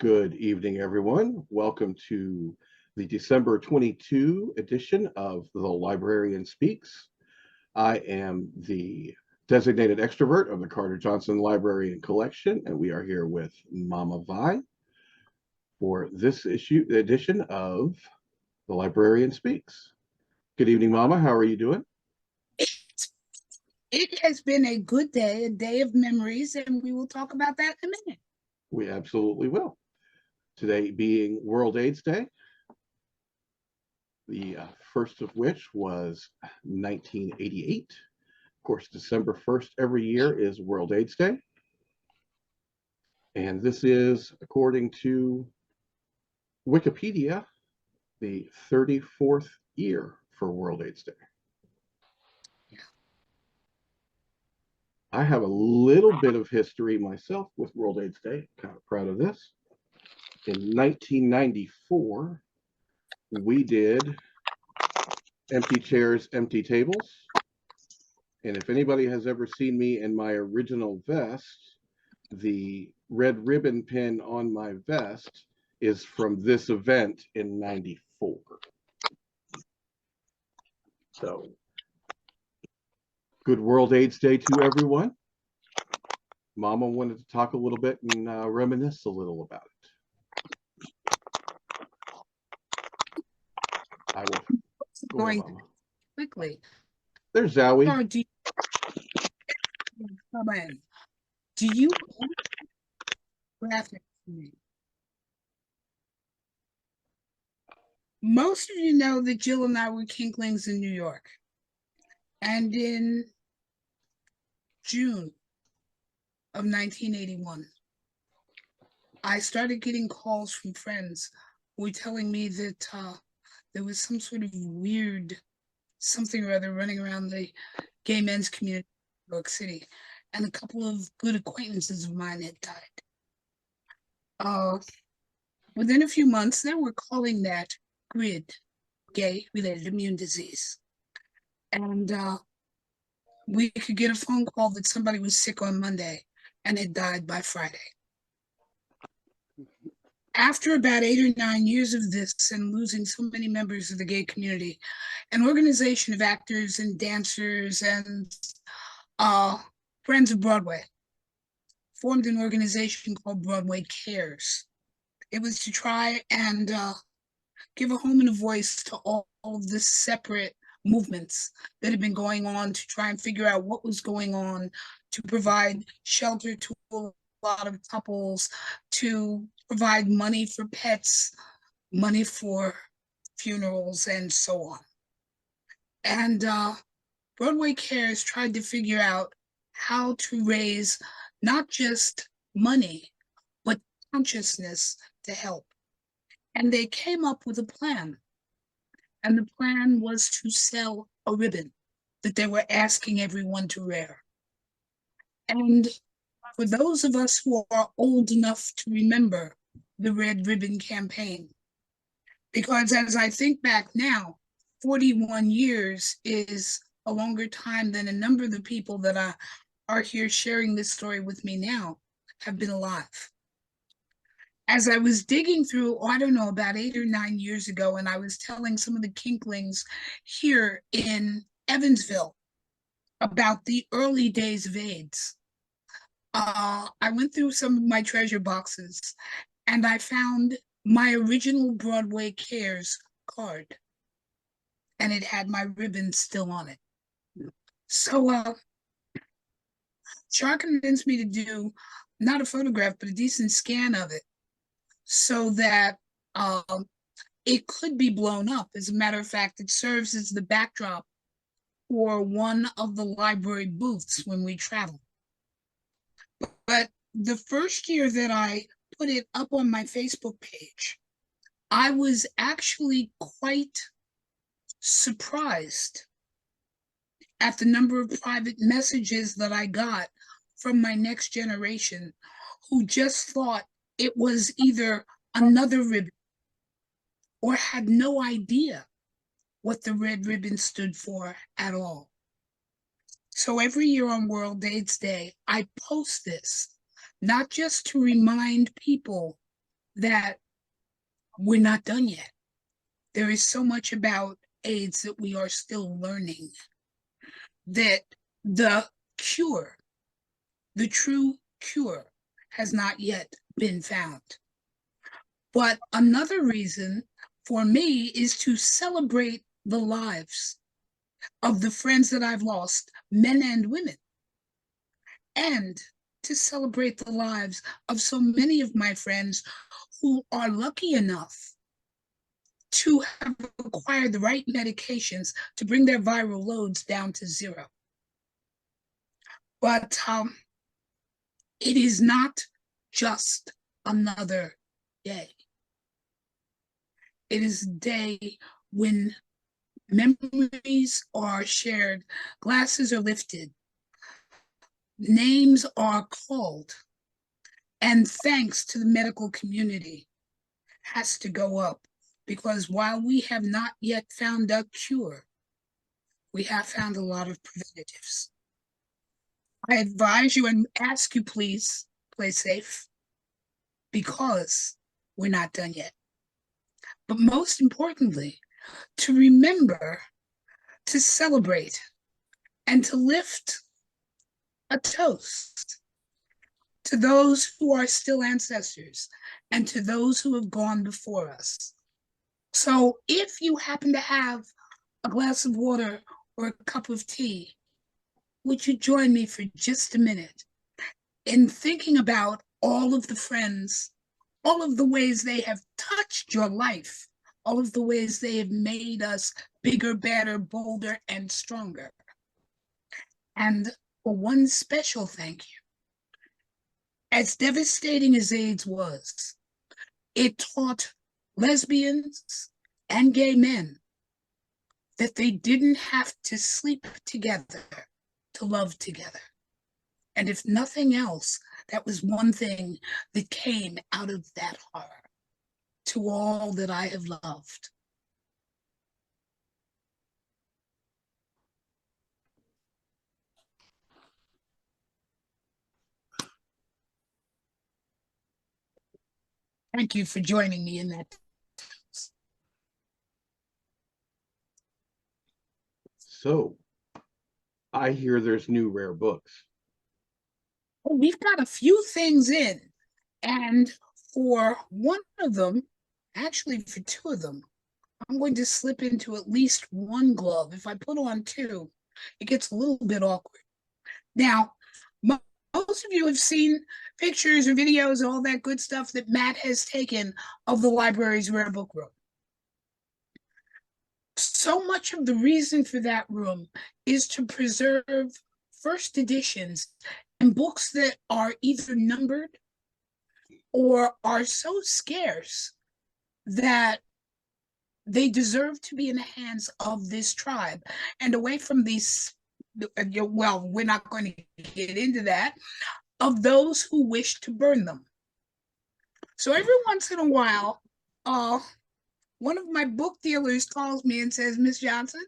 Good evening, everyone. Welcome to the December 22 edition of the Librarian Speaks. I am the designated extrovert of the Carter Johnson Library and Collection, and we are here with Mama Vi for this edition of the Librarian Speaks. Good evening, Mama. How are you doing? It has been a good day, a day of memories, and we will talk about that in a minute. We absolutely will. Today being World AIDS Day, the first of which was 1988. Of course, December 1st every year is World AIDS Day. And this is, according to Wikipedia, the 34th year for World AIDS Day. I have a little bit of history myself with World AIDS Day. Kind of proud of this. In 1994, we did empty chairs, empty tables. And if anybody has ever seen me in my original vest, the red ribbon pin on my vest is from this event in 94. So, good World AIDS Day to everyone. Mama wanted to talk a little bit and reminisce a little about it. I will go ahead, Mama. Quickly. There's Zowie. Do you graphic for me? Most of you know that Jill and I were kinklings in New York. And in June of 1981, I started getting calls from friends who were telling me that there was some sort of weird something or other running around the gay men's community in New York City. And a couple of good acquaintances of mine had died. Within a few months, they were calling that GRID, gay-related immune disease. And we could get a phone call that somebody was sick on Monday and had died by Friday. After about 8 or 9 years of this and losing so many members of the gay community, an organization of actors and dancers and Friends of Broadway formed an organization called Broadway Cares. It was to try and give a home and a voice to all of the separate movements that had been going on to try and figure out what was going on, to provide shelter to a lot of couples, to provide money for pets, money for funerals, and so on. And Broadway Cares tried to figure out how to raise not just money, but consciousness to help. And they came up with a plan. And the plan was to sell a ribbon that they were asking everyone to wear. And for those of us who are old enough to remember the Red Ribbon campaign, because as I think back now, 41 years is a longer time than a number of the people that are here sharing this story with me now have been alive. As I was digging through, I don't know, about 8 or 9 years ago, and I was telling some of the kinklings here in Evansville about the early days of AIDS, I went through some of my treasure boxes and I found my original Broadway Cares card, and it had my ribbon still on it. So Char convinced me to do not a photograph, but a decent scan of it so that it could be blown up. As a matter of fact, it serves as the backdrop for one of the library booths when we travel. But the first year that I put it up on my Facebook page, I was actually quite surprised at the number of private messages that I got from my next generation who just thought it was either another ribbon or had no idea what the red ribbon stood for at all. So every year on World AIDS Day, I post this, not just to remind people that we're not done yet. There is so much about AIDS that we are still learning, that the cure, the true cure, has not yet been found. But another reason for me is to celebrate the lives of the friends that I've lost, men and women, and to celebrate the lives of so many of my friends who are lucky enough to have acquired the right medications to bring their viral loads down to zero. But it is not just another day. It is a day when memories are shared, glasses are lifted, names are called, and thanks to the medical community has to go up, because while we have not yet found a cure, we have found a lot of preventatives. I advise you and ask you, please play safe, because we're not done yet. But most importantly, to remember to celebrate and to lift a toast to those who are still ancestors and to those who have gone before us. So if you happen to have a glass of water or a cup of tea, would you join me for just a minute in thinking about all of the friends, all of the ways they have touched your life, all of the ways they have made us bigger, better, bolder, and stronger. And for one special thank you, as devastating as AIDS was, it taught lesbians and gay men that they didn't have to sleep together to love together. And if nothing else, that was one thing that came out of that horror. To all that I have loved. Thank you for joining me in that. So, I hear there's new rare books. Well, we've got a few things in, and for one of them, actually for two of them, I'm going to slip into at least one glove. If I put on two, it gets a little bit awkward. Now, most of you have seen pictures or videos and all that good stuff that Matt has taken of the library's rare book room. So much of the reason for that room is to preserve first editions and books that are either numbered or are so scarce that they deserve to be in the hands of this tribe and away from these, well, we're not going to get into that, of those who wish to burn them. So every once in a while, one of my book dealers calls me and says, Miss Johnson,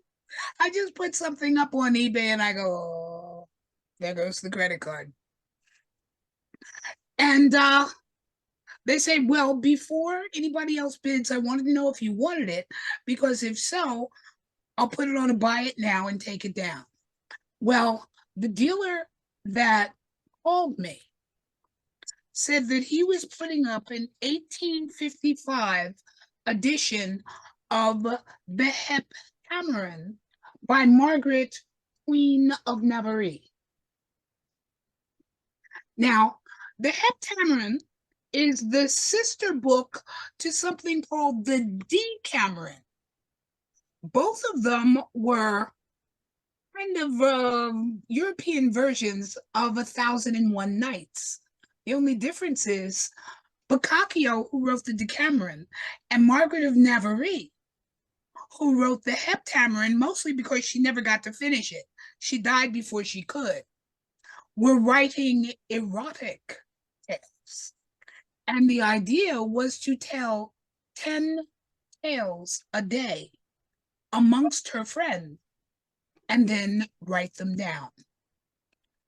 I just put something up on eBay, and I go, oh, there goes the credit card. And they say, well, before anybody else bids, I wanted to know if you wanted it, because if so, I'll put it on a buy it now and take it down. Well, the dealer that called me said that he was putting up an 1855 edition of the Heptameron by Margaret, Queen of Navarre. Now, the Heptameron is the sister book to something called the Decameron. Both of them were kind of European versions of 1001 Nights. The only difference is Boccaccio, who wrote the Decameron, and Margaret of Navarre, who wrote the Heptameron, mostly because she never got to finish it. She died before she could. Were writing erotic tales. And the idea was to tell 10 tales a day amongst her friends and then write them down.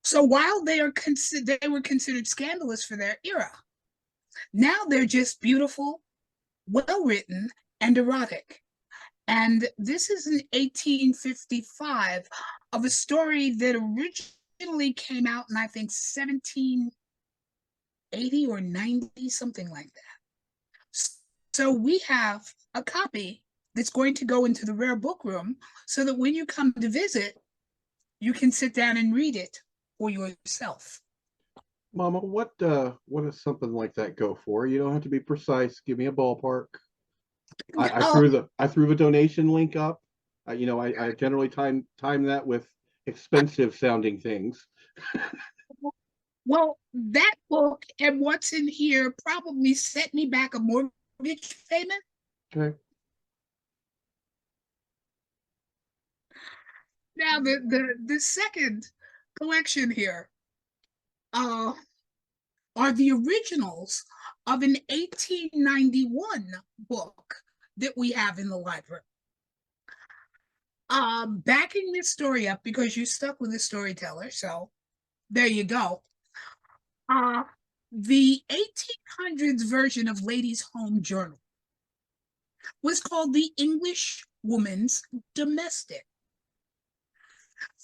So while they were considered scandalous for their era, Now they're just beautiful, well-written, and erotic. And this is in 1855 of a story that originally came out in, I think, 1780 or 90, something like that. So we have a copy that's going to go into the rare book room so that when you come to visit, you can sit down and read it for yourself. Mama, what does something like that go for? You don't have to be precise. Give me a ballpark. I Oh, threw the donation link up. I generally time that with expensive sounding things. well, that book and what's in here probably set me back a mortgage payment. Okay. Now, the second collection here uh, are the originals of an 1891 book that we have in the library. Backing this story up because you stuck with the storyteller, so there you go. Uh, the 1800s version of Ladies' Home Journal was called The English Woman's Domestic.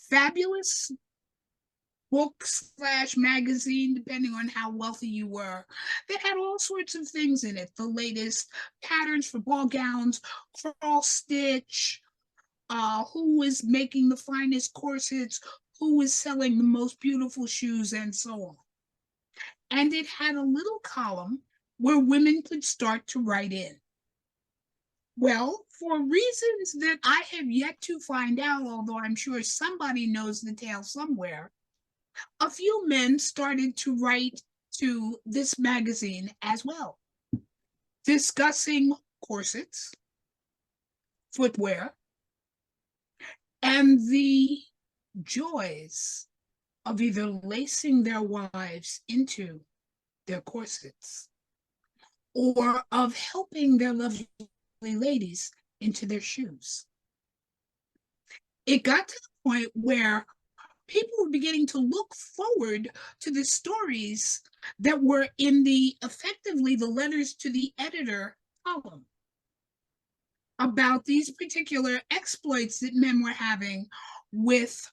Fabulous book slash magazine, depending on how wealthy you were, that had all sorts of things in it. The latest patterns for ball gowns, cross stitch, who was making the finest corsets, who was selling the most beautiful shoes, and so on. And it had a little column where women could start to write in. Well, for reasons that I have yet to find out, although I'm sure somebody knows the tale somewhere, a few men started to write to this magazine as well, discussing corsets, footwear, and the joys of either lacing their wives into their corsets or of helping their lovely ladies into their shoes. It got to the point where people were beginning to look forward to the stories that were in the effectively the letters to the editor column about these particular exploits that men were having with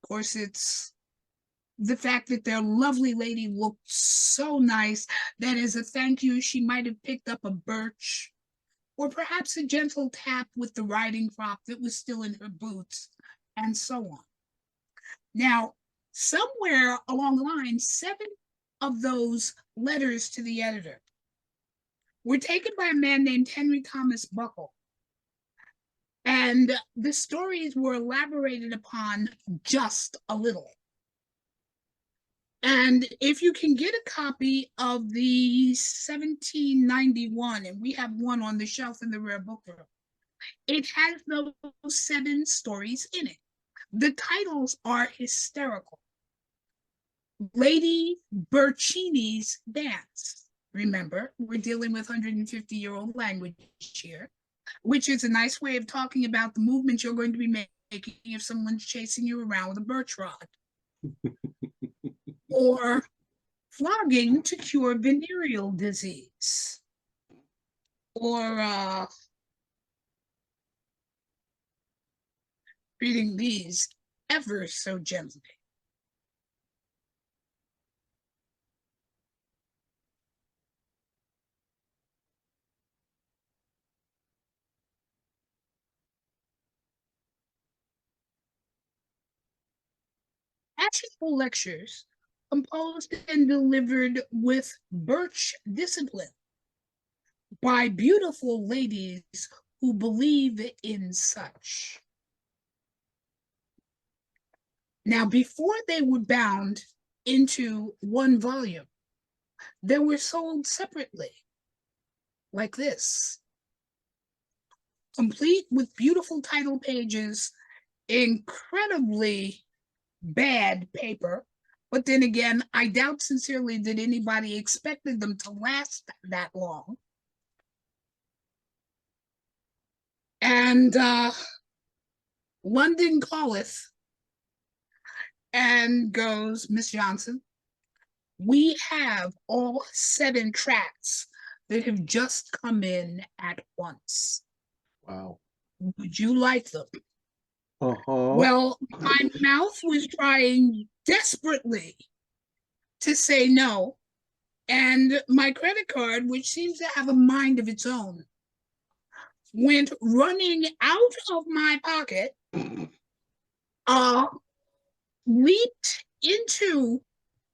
corsets, the fact that their lovely lady looked so nice that as a thank you, she might have picked up a birch or perhaps a gentle tap with the riding crop that was still in her boots, and so on. Now, somewhere along the line, 7 of those letters to the editor were taken by a man named Henry Thomas Buckle. And the stories were elaborated upon just a little. And if you can get a copy of the 1791, and we have one on the shelf in the rare book room, it has those 7 stories in it. The titles are hysterical. Lady Burchini's Dance. Remember, we're dealing with 150-year-old language here, which is a nice way of talking about the movement you're going to be making if someone's chasing you around with a birch rod. Or flogging to cure venereal disease. Or reading these ever so gently. Actionable lectures composed and delivered with birch discipline by beautiful ladies who believe in such. Now, before they were bound into one volume, they were sold separately, like this, complete with beautiful title pages, incredibly bad paper. But then again, I doubt sincerely that anybody expected them to last that long. And London calleth and goes, Miss Johnson, we have all 7 tracks that have just come in at once. Wow. Would you like them? Uh-huh. Well, my mouth was trying desperately to say no, and my credit card, which seems to have a mind of its own, went running out of my pocket, leaped into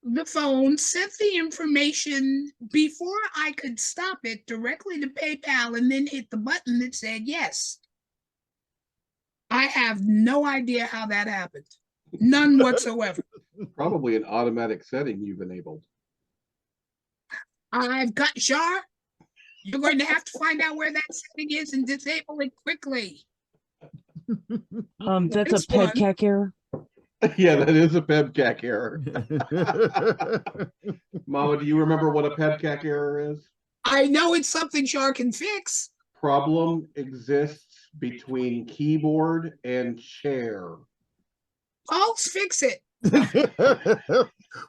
the phone, sent the information before I could stop it directly to PayPal, and then hit the button that said yes. I have no idea how that happened. None whatsoever. Probably an automatic setting you've enabled. I've got Shar. You're going to have to find out where that setting is and disable it quickly. That's This a PEDCAC error. Yeah, that is a PEBCAC error. Mama, do you remember what a PEBCAC error is? I know it's something Shar can fix. Problem exists between keyboard and chair. Pulse, fix it.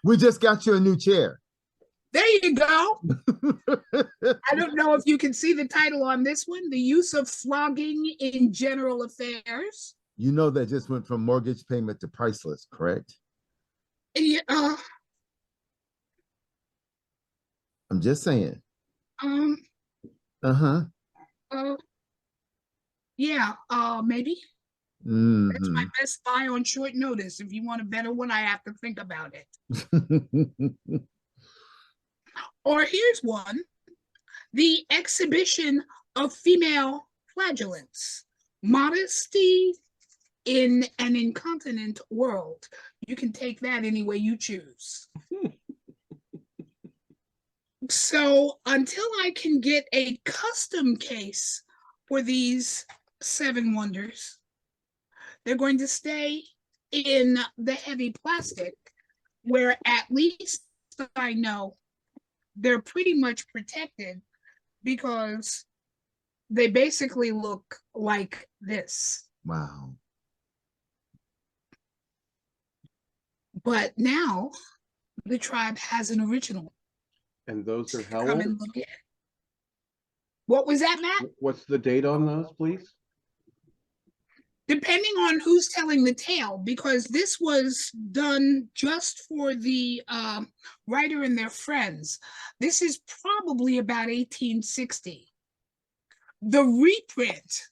We just got you a new chair. There you go. I don't know if you can see the title on this one, The Use of Flogging in General Affairs. You know that just went from mortgage payment to priceless, correct? Yeah, I'm just saying. uh, yeah, maybe. That's my best buy on short notice. If you want a better one, I have to think about it. Or here's one, The Exhibition of Female Flagellants, Modesty in an Incontinent World. You can take that any way you choose. So until I can get a custom case for these 7 wonders, they're going to stay in the heavy plastic, where at least I know they're pretty much protected, because they basically look like this. Wow. But now the tribe has an original. And those are how Come old? and look at. What was that, Matt? What's the date on those, please? Depending on who's telling the tale, because this was done just for the writer and their friends. This is probably about 1860. The reprint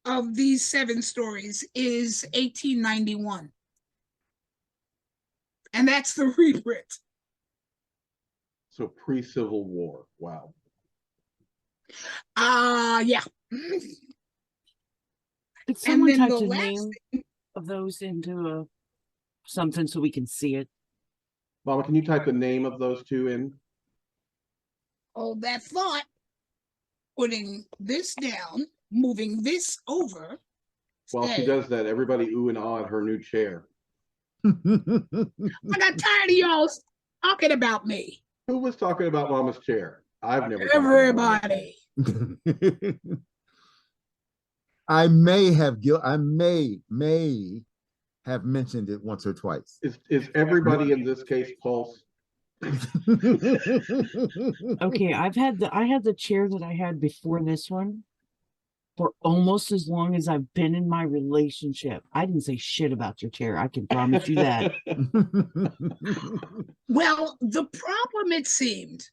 of these 7 stories is 1891. And that's the reprint. So pre-Civil War. Wow. Yeah. Could someone then type the the last name of those into something so we can see it? Mama, can you type the name of those 2 in? Hold that thought. Putting this down, moving this over. While she does that, everybody ooh and ah at her new chair. I got tired of y'all talking about me. Who was talking about Mama's chair? I've never. Everybody. I may have mentioned it once or twice. Is everybody in this case Pulse? Okay, I had the chair that I had before this one for almost as long as I've been in my relationship. I didn't say shit about your chair. I can promise you that. Well, the problem, it seemed,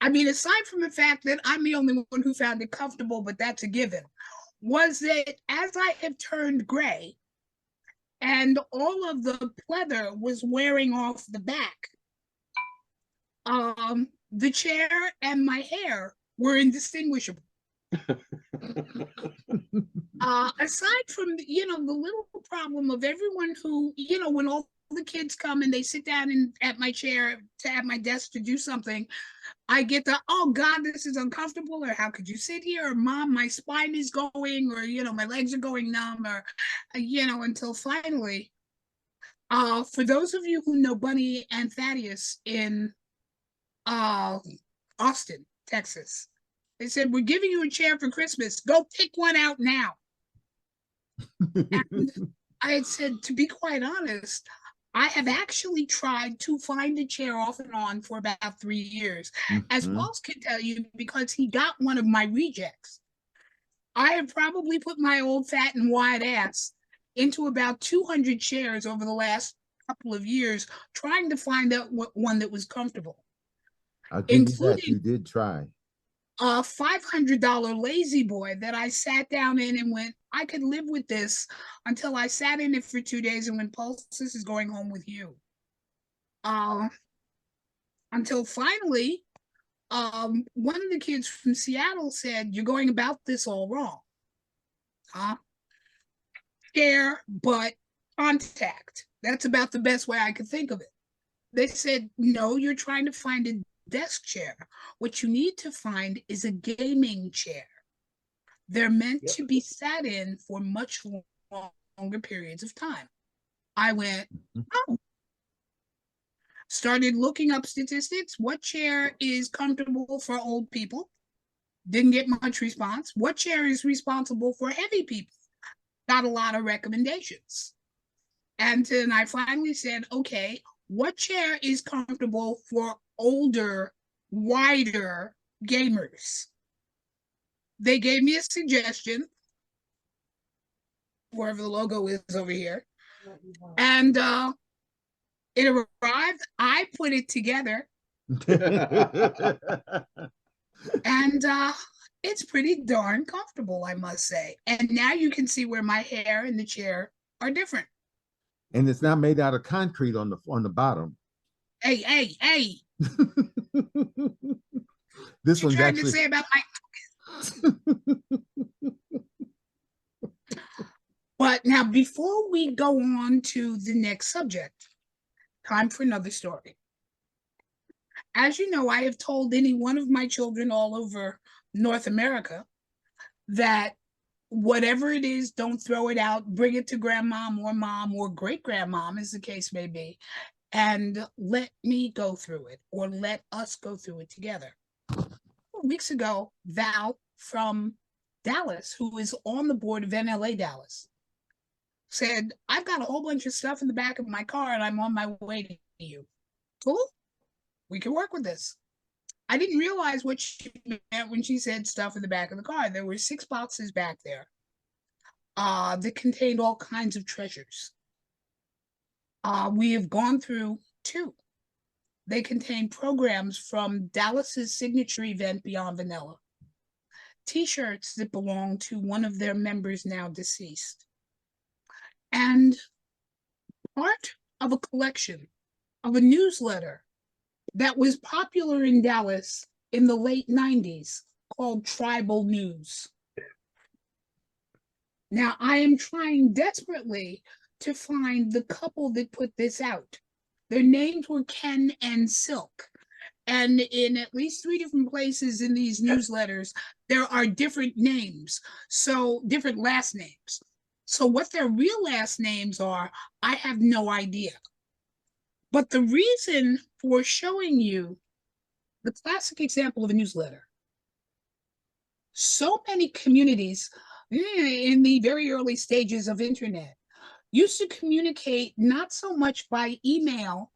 I mean, aside from the fact that I'm the only one who found it comfortable, but that's a given, was that as I have turned gray and all of the pleather was wearing off the back, the chair and my hair were indistinguishable. Aside from, the little problem of everyone who, when all the kids come and they sit down at my chair at my desk to do something, I get the, oh God, this is uncomfortable, or how could you sit here, or Mom, my spine is going, or, my legs are going numb, or, until finally, for those of you who know Bunny and Thaddeus in Austin, Texas, they said, we're giving you a chair for Christmas. Go pick one out now. And I had said, to be quite honest, I have actually tried to find a chair off and on for about 3 years, as Mhm. Walls can tell you, because he got one of my rejects. I have probably put my old fat and wide ass into about 200 chairs over the last couple of years, trying to find out one that was comfortable, I'll give you that. including You did try. a $500 lazy boy that I sat down in and went, I could live with this, until I sat in it for 2 days and went, Pulses is going home with you. Until finally, one of the kids from Seattle said, you're going about this all wrong. Chair, butt, contact. That's about the best way I could think of it. They said, no, you're trying to find a desk chair. What you need to find is a gaming chair. They're meant to be sat in for much longer periods of time. I went, oh. Started looking up statistics. What chair is comfortable for old people? Didn't get much response. What chair is responsible for heavy people? Got a lot of recommendations. And then I finally said, okay, what chair is comfortable for older, wider gamers? They gave me a suggestion, wherever the logo is over here. And it arrived. I put it together. And it's pretty darn comfortable, I must say. And now you can see where my hair and the chair are different. And it's not made out of concrete on the bottom. Hey. This What one's you trying actually to say about my... But now, before we go on to the next subject, time for another story. As you know, I have told any one of my children all over North America that whatever it is, don't throw it out, bring it to grandmom or mom or great grandmom, as the case may be, and let me go through it, or let us go through it together. Weeks ago, Val from Dallas, who is on the board of NLA Dallas, said, I've got a whole bunch of stuff in the back of my car and I'm on my way to you. Cool? We can work with this. I didn't realize what she meant when she said stuff in the back of the car. There were 6 boxes back there that contained all kinds of treasures. We have gone through 2. They contain programs from Dallas's signature event, Beyond Vanilla, T-shirts that belong to one of their members now deceased, and part of a collection of a newsletter that was popular in Dallas in the late 90s called Tribal News. Now, I am trying desperately to find the couple that put this out. Their names were Ken and Silk. And in at least 3 different places in these newsletters, there are different names, so different last names. So what their real last names are, I have no idea. But the reason for showing you the classic example of a newsletter, so many communities in the very early stages of internet used to communicate not so much by email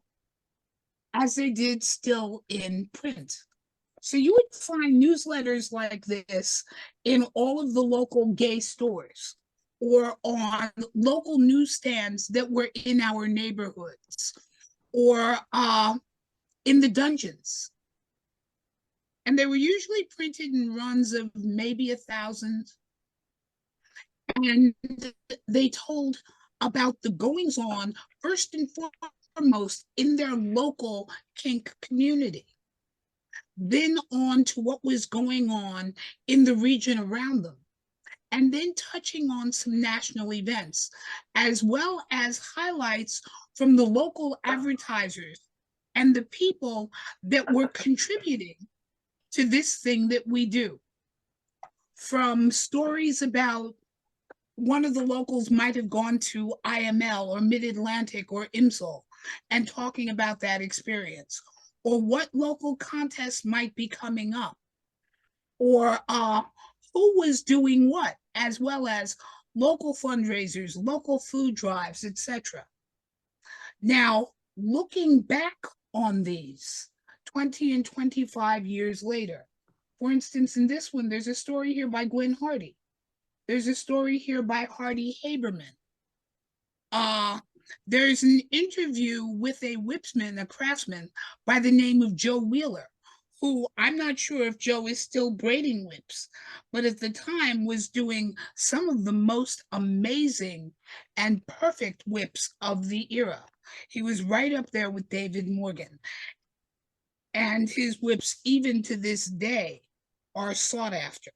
as they did still in print. So you would find newsletters like this in all of the local gay stores or on local newsstands that were in our neighborhoods or in the dungeons. And they were usually printed in runs of maybe 1,000. And they told about the goings on, first and foremost, in their local kink community. Then on to what was going on in the region around them. And then touching on some national events, as well as highlights from the local advertisers and the people that were contributing to this thing that we do. From stories about one of the locals might have gone to IML or Mid-Atlantic or IMSL and talking about that experience, or what local contests might be coming up, or who was doing what, as well as local fundraisers, local food drives, etc. Now, looking back on these 20 and 25 years later, for instance, in this one, there's a story here by Gwen Hardy. There's a story here by Hardy Haberman. There's an interview with a whipsman, a craftsman, by the name of Joe Wheeler, who I'm not sure if Joe is still braiding whips, but at the time was doing some of the most amazing and perfect whips of the era. He was right up there with David Morgan. And his whips, even to this day, are sought after.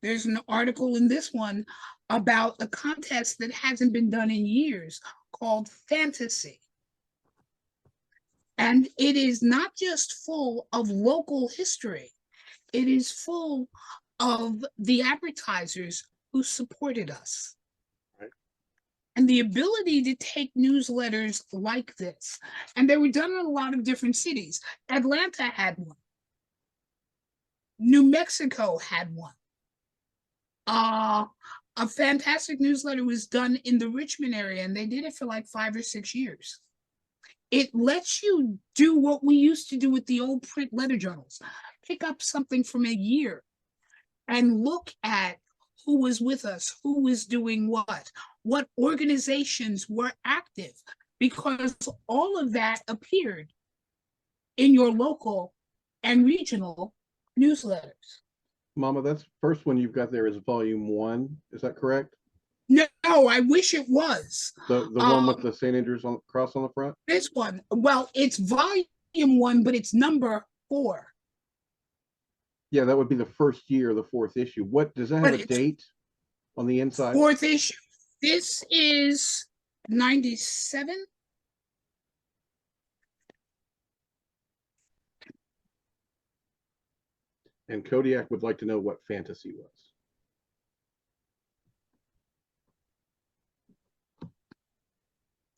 There's an article in this one about a contest that hasn't been done in years called Fantasy. And it is not just full of local history, it is full of the advertisers who supported us. Right. And the ability to take newsletters like this, and they were done in a lot of different cities. Atlanta had one. New Mexico had one. A fantastic newsletter was done in the Richmond area, and they did it for like 5 or 6 years. It lets you do what we used to do with the old print letter journals. Pick up something from a year and look at who was with us, who was doing what organizations were active, because all of that appeared in your local and regional newsletters. Mama, that's first one you've got there is volume 1. Is that correct? No, I wish it was. The one with the St. Andrews cross on the front? This one, well, it's volume 1, but it's number 4. Yeah, that would be the first year, the 4th issue. What does that have a date on the inside? 4th issue. This is 97. And Kodiak would like to know what Fantasy was.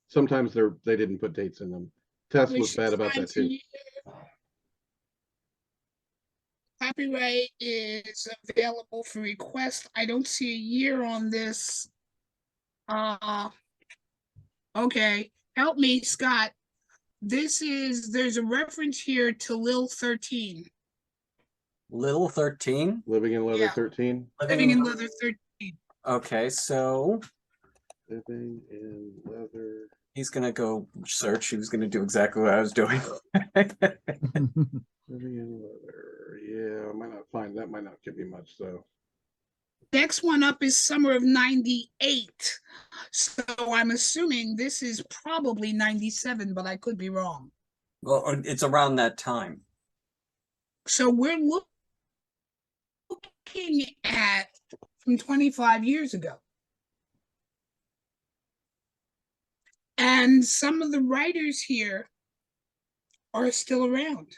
Sometimes they didn't put dates in them. Tess was bad about that too. Copyright is available for request. I don't see a year on this. Okay, help me, Scott. There's a reference here to Lil 13. Lil 13? Living in Leather Yeah. 13? Living in Leather 13. Okay, so Living in Leather. he's gonna go search. He was gonna do exactly what I was doing. Living in Leather. Yeah, I might not find that. Might not give me much though. Next one up is summer of 98. So I'm assuming this is probably 97, but I could be wrong. Well, it's around that time. So we're looking at from 25 years ago. And some of the writers here are still around.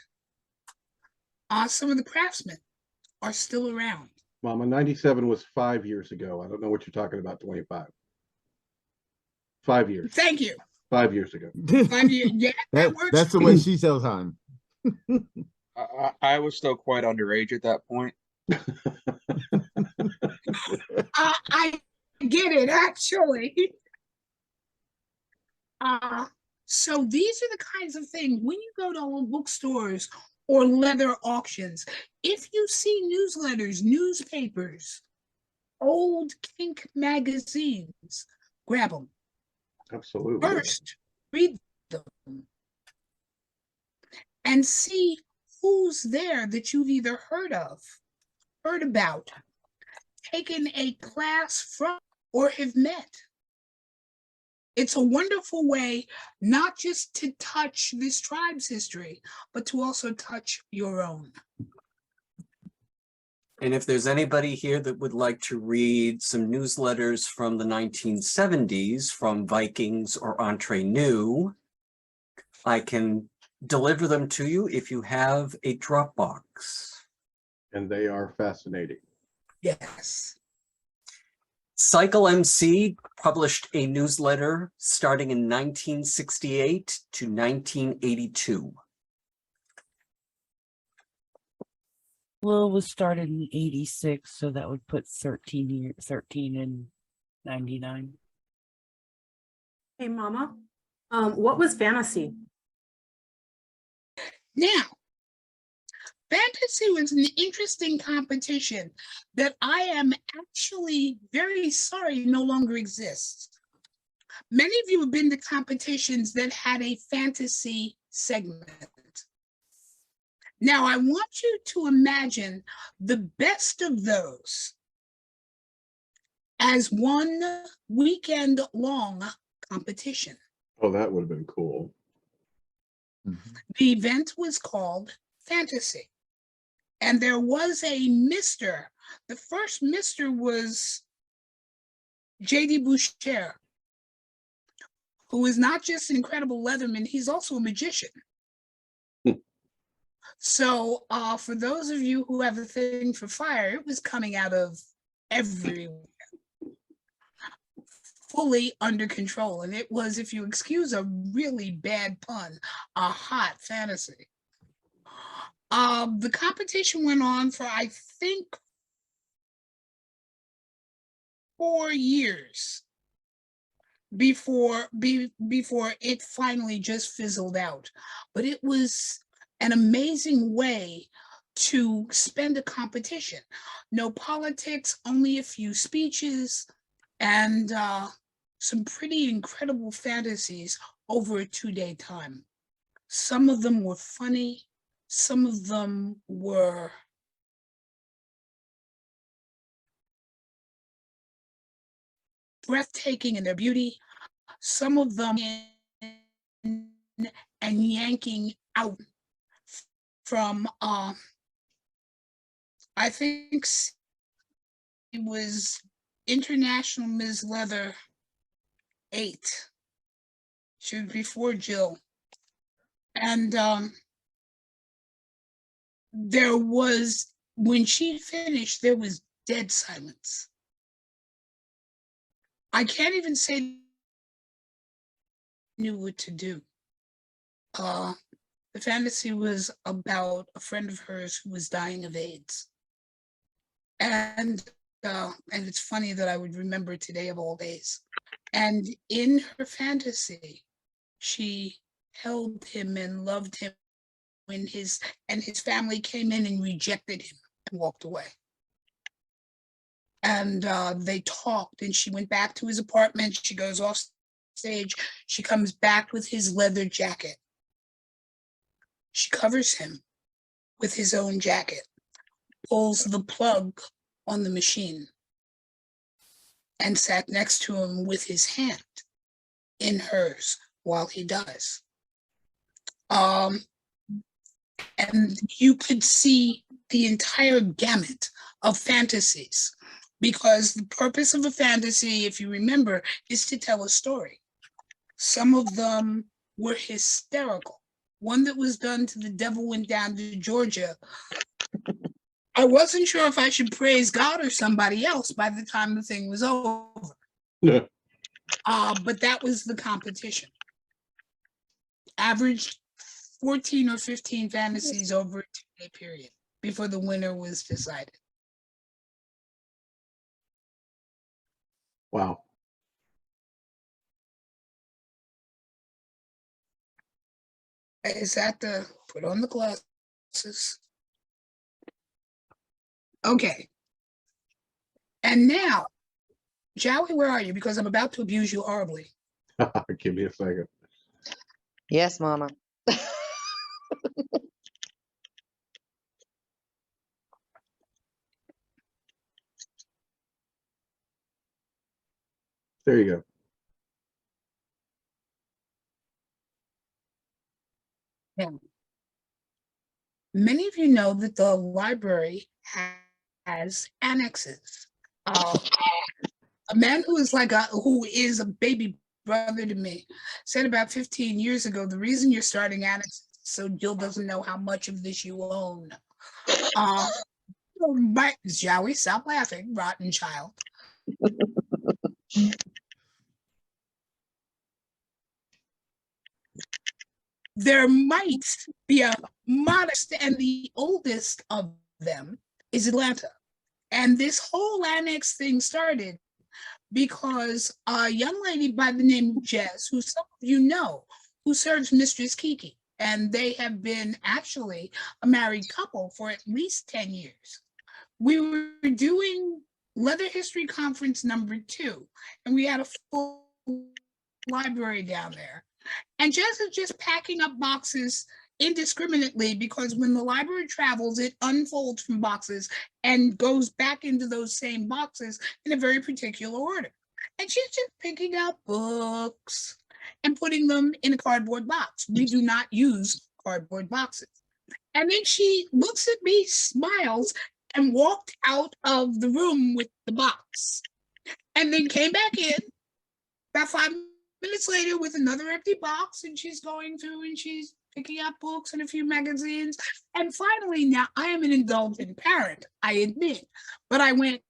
Some of the craftsmen are still around. Mama, 97 was 5 years ago. I don't know what you're talking about, 25. 5 years. Thank you. 5 years ago. 5 years. Yeah, that works. That's the way she sells time. I was still quite underage at that point. I get it, actually. So these are the kinds of things when you go to bookstores or leather auctions, if you see newsletters, newspapers, old kink magazines, grab them. Absolutely. First, read them and see who's there that you've either heard of, heard about, taken a class from, or have met. It's a wonderful way not just to touch this tribe's history, but to also touch your own. And if there's anybody here that would like to read some newsletters from the 1970s from Vikings or Entre Nous, I can deliver them to you if you have a Dropbox. And they are fascinating. Yes. Cycle MC published a newsletter starting in 1968 to 1982. Well, it was started in 86, so that would put 13 and 99. Hey, Mama. What was fantasy? Now, fantasy was an interesting competition that I am actually very sorry no longer exists. Many of you have been to competitions that had a fantasy segment. Now, I want you to imagine the best of those as one weekend-long competition. Oh, that would have been cool. The event was called Fantasy. And there was a Mr. The first Mr. was J.D. Boucher, who is not just an incredible Leatherman, he's also a magician. So for those of you who have a thing for fire, it was coming out of everywhere, fully under control. And it was, if you excuse a really bad pun, a hot fantasy. The competition went on for, I think, 4 years before it finally just fizzled out. But it was an amazing way to spend a competition. No politics, only a few speeches, and some pretty incredible fantasies over a 2-day time. Some of them were funny, some of them were breathtaking in their beauty, some of them and yanking out from I think it was International Ms. Leather 8. She was before Jill. And there was, when she finished, there was dead silence. I can't even say knew what to do. The fantasy was about a friend of hers who was dying of AIDS. And it's funny that I would remember today of all days. And in her fantasy, she held him and loved him when his family came in and rejected him and walked away. And they talked, and she went back to his apartment. She goes off stage. She comes back with his leather jacket. She covers him with his own jacket, pulls the plug on the machine, and sat next to him with his hand in hers while he dies. And you could see the entire gamut of fantasies, because the purpose of a fantasy, if you remember, is to tell a story. Some of them were hysterical. One that was done to The Devil Went Down to Georgia. I wasn't sure if I should praise God or somebody else by the time the thing was over. Yeah. But that was the competition. Averaged 14 or 15 fantasies over a 2-day period before the winner was decided. Wow. Is that the, put on the glasses. Okay. And now, Jowie, where are you? Because I'm about to abuse you horribly. Give me a second. Yes, Mama. There you go. Many of you know that the library has annexes. A man who is a baby brother to me said about 15 years ago, the reason you're starting annexes so Jill doesn't know how much of this you own. But Jowie, stop laughing, rotten child. There might be a modest, and the oldest of them is Atlanta. And this whole annex thing started because a young lady by the name of Jess, who some of you know, who serves Mistress Kiki, and they have been actually a married couple for at least 10 years. We were doing Leather History Conference #2, and we had a full library down there. And Jess is just packing up boxes indiscriminately, because when the library travels, it unfolds from boxes and goes back into those same boxes in a very particular order. And she's just picking up books and putting them in a cardboard box. We do not use cardboard boxes. And then she looks at me, smiles, and walked out of the room with the box. And then came back in about 5 minutes later with another empty box, and she's going through and she's picking up books and a few magazines. And finally, now I am an indulgent parent, I admit, but I went,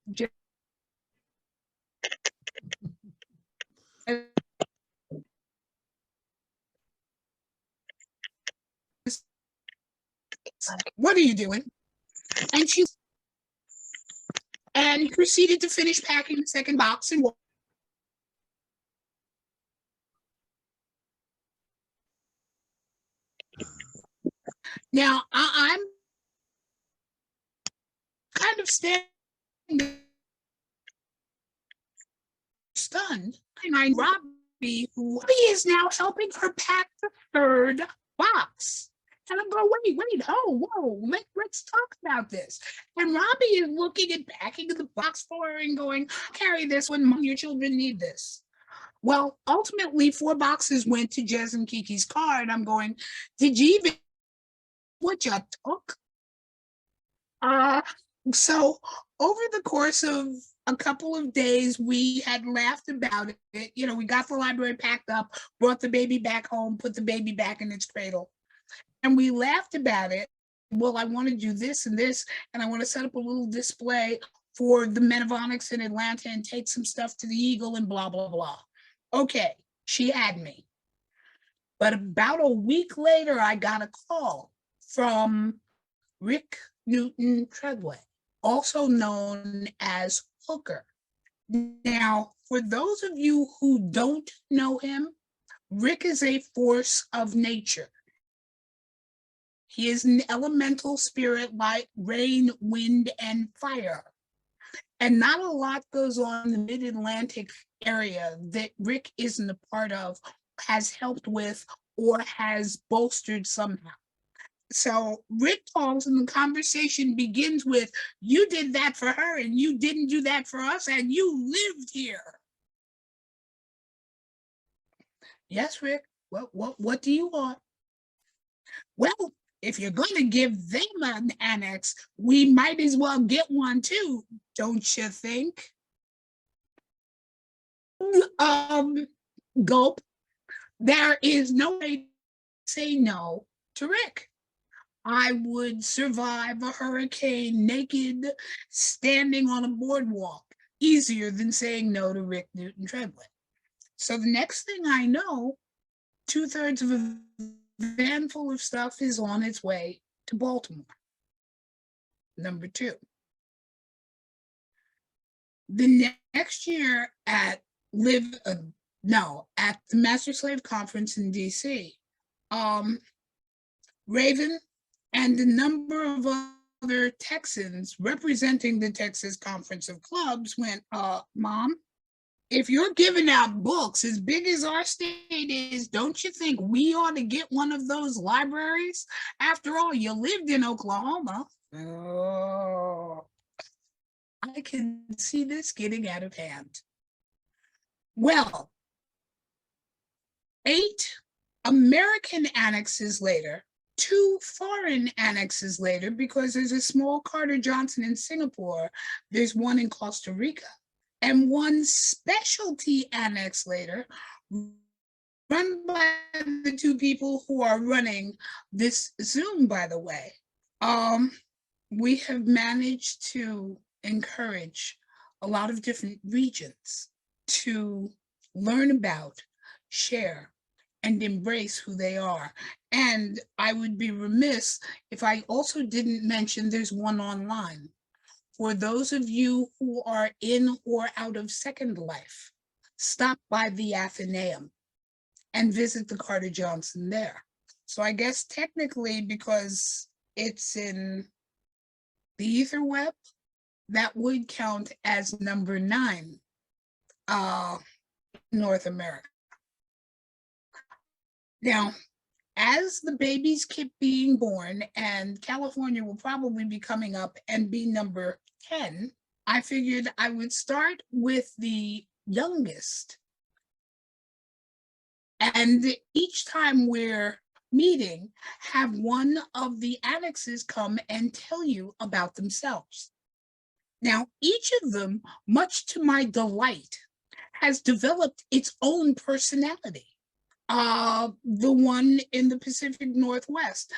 what are you doing? And she proceeded to finish packing the second box and now I'm kind of standing stunned, and I Robbie, who is now helping her pack the third box. And I'm going, wait, whoa, let's talk about this. And Robbie is looking and packing the box for her and going, carry this one, Mom, your children need this. Well, ultimately, 4 boxes went to Jez and Kiki's car, and I'm going, did you even what you took? So over the course of a couple of days, we had laughed about it. You know, we got the library packed up, brought the baby back home, put the baby back in its cradle. And we laughed about it. Well, I want to do this and this, and I want to set up a little display for the Men of Onyx in Atlanta and take some stuff to the Eagle and blah, blah, blah. Okay, she had me. But about a week later, I got a call from Rick Newton Treadway, also known as Hooker. Now, for those of you who don't know him, Rick is a force of nature. He is an elemental spirit like rain, wind, and fire. And not a lot goes on in the mid-Atlantic area that Rick isn't a part of, has helped with, or has bolstered somehow. So Rick talks and the conversation begins with, you did that for her and you didn't do that for us and you lived here. Yes, Rick, what do you want? Well, if you're going to give them an annex, we might as well get one too, don't you think? Gulp. There is no way to say no to Rick. I would survive a hurricane naked, standing on a boardwalk, easier than saying no to Rick Newton Treadway. So the next thing I know, 2/3 of a van full of stuff is on its way to Baltimore. #2. The next year at the Master Slave Conference in DC, Raven and a number of other Texans representing the Texas Conference of Clubs went, Mom, if you're giving out books as big as our state is, don't you think we ought to get one of those libraries? After all, you lived in Oklahoma. Oh, I can see this getting out of hand. Well, 8 American annexes later, 2 foreign annexes later, because there's a small Carter Johnson in Singapore, there's one in Costa Rica, and 1 specialty annex later, run by the 2 people who are running this Zoom, by the way. We have managed to encourage a lot of different regions to learn about, share, and embrace who they are. And I would be remiss if I also didn't mention there's one online For those of you who are in or out of Second Life, stop by the Athenaeum and visit the Carter Johnson there. So I guess technically, because it's in the ether web, that would count as number 9, North America. Now, as the babies keep being born, and California will probably be coming up and be number 10, I figured I would start with the youngest. And each time we're meeting, have one of the annexes come and tell you about themselves. Now, each of them, much to my delight, has developed its own personality. The one in the Pacific Northwest,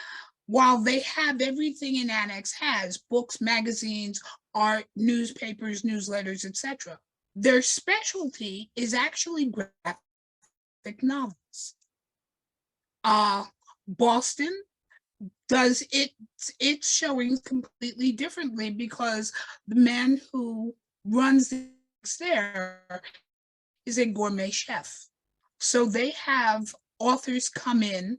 while they have everything an annex has, books, magazines, art, newspapers, newsletters, etc., their specialty is actually graphic novels. Boston does its showings completely differently, because the man who runs there is a gourmet chef. So they have authors come in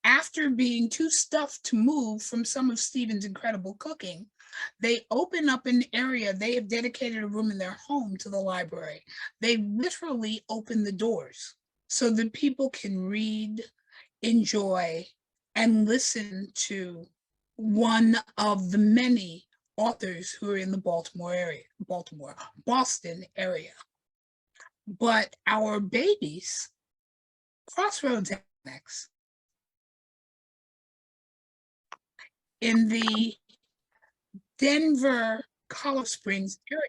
after being too stuffed to move from some of Stephen's incredible cooking. They open up an area. They have dedicated a room in their home to the library. They literally open the doors so that people can read, enjoy, and listen to one of the many authors who are in the Boston area. But our babies, Crossroads Annex, in the Denver, Colorado Springs area.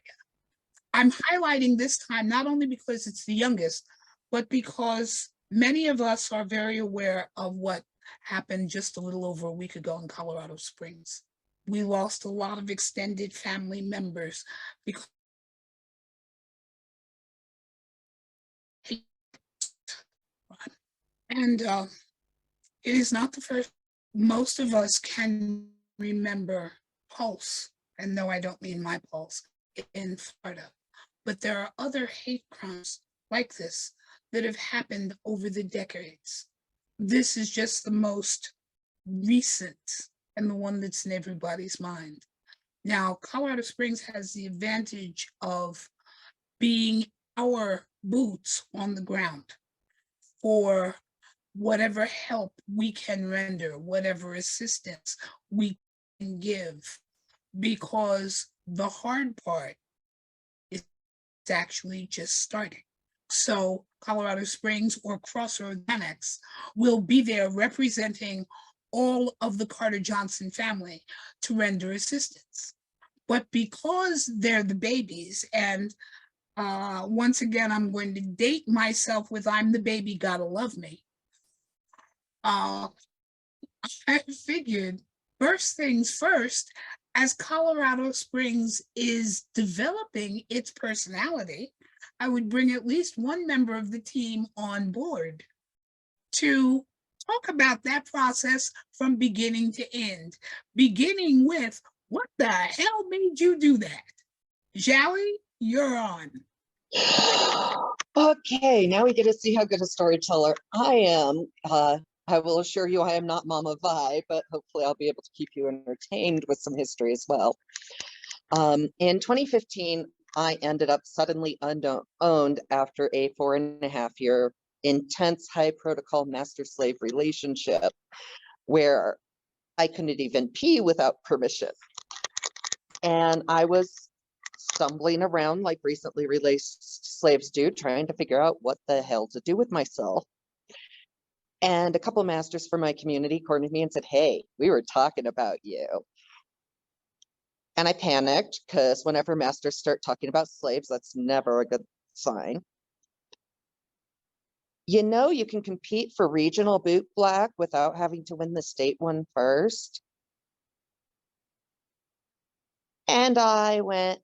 I'm highlighting this time not only because it's the youngest, but because many of us are very aware of what happened just a little over a week ago in Colorado Springs. We lost a lot of extended family members because and it is not the first. Most of us can remember Pulse, and no, I don't mean my Pulse, in Florida. But there are other hate crimes like this that have happened over the decades. This is just the most recent and the one that's in everybody's mind. Now, Colorado Springs has the advantage of being our boots on the ground for whatever help we can render, whatever assistance we can give, because the hard part is actually just starting. So Colorado Springs or Crossroads Annex will be there representing all of the Carter Johnson family to render assistance. But because they're the babies, and once again, I'm going to date myself with I'm the baby, gotta love me. I figured first things first, as Colorado Springs is developing its personality, I would bring at least one member of the team on board to talk about that process from beginning to end, beginning with what the hell made you do that? Jowie, you're on. Okay, now we get to see how good a storyteller I am. I will assure you I am not Mama Vi, but hopefully I'll be able to keep you entertained with some history as well. In 2015, I ended up suddenly owned after a 4.5-year intense high protocol master-slave relationship where I couldn't even pee without permission. And I was stumbling around like recently released slaves do, trying to figure out what the hell to do with myself. And a couple masters from my community cornered me and said, "Hey, we were talking about you." And I panicked because whenever masters start talking about slaves, that's never a good sign. You know, you can compete for regional boot black without having to win the state one first. And I went,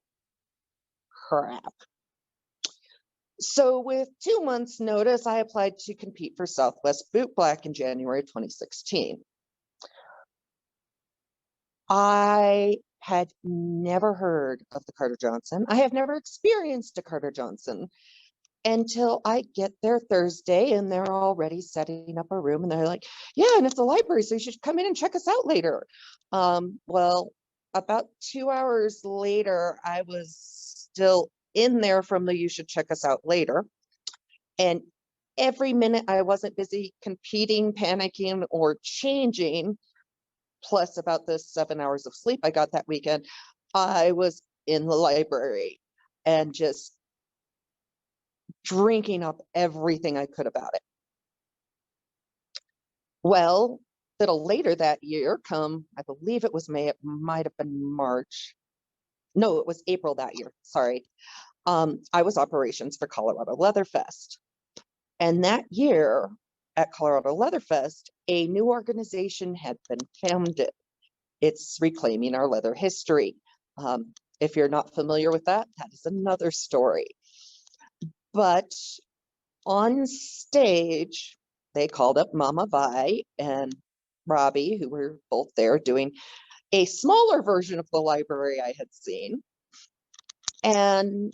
crap. So with 2 months notice, I applied to compete for Southwest Boot Black in January 2016. I had never heard of the Carter Johnson. I have never experienced a Carter Johnson until I get there Thursday and they're already setting up a room and they're like, yeah, and it's a library, so you should come in and check us out later. Well, about 2 hours later, I was still in there from the you should check us out later. And every minute I wasn't busy competing, panicking, or changing, plus about the 7 hours of sleep I got that weekend, I was in the library and just drinking up everything I could about it. Well, a little later that year, I believe it was May, it might have been March. No, it was April that year, sorry. I was operations for Colorado Leatherfest. And that year at Colorado Leatherfest, a new organization had been founded. It's Reclaiming Our Leather History. If you're not familiar with that, that is another story. But on stage, they called up Mama Vi and Robbie, who were both there doing a smaller version of the library I had seen, and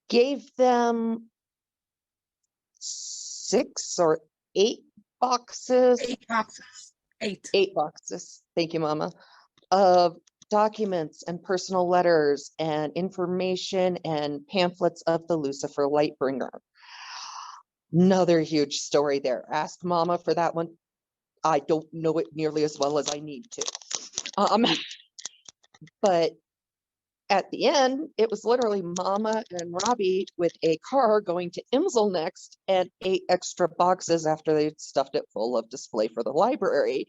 gave them 6 or 8 boxes. 8 boxes. 8. 8 boxes. Thank you, Mama. Of documents and personal letters and information and pamphlets of the Lucifer Lightbringer. Another huge story there. Ask Mama for that one. I don't know it nearly as well as I need to. But at the end, it was literally Mama and Robbie with a car going to Imsel next and 8 extra boxes after they'd stuffed it full of display for the library.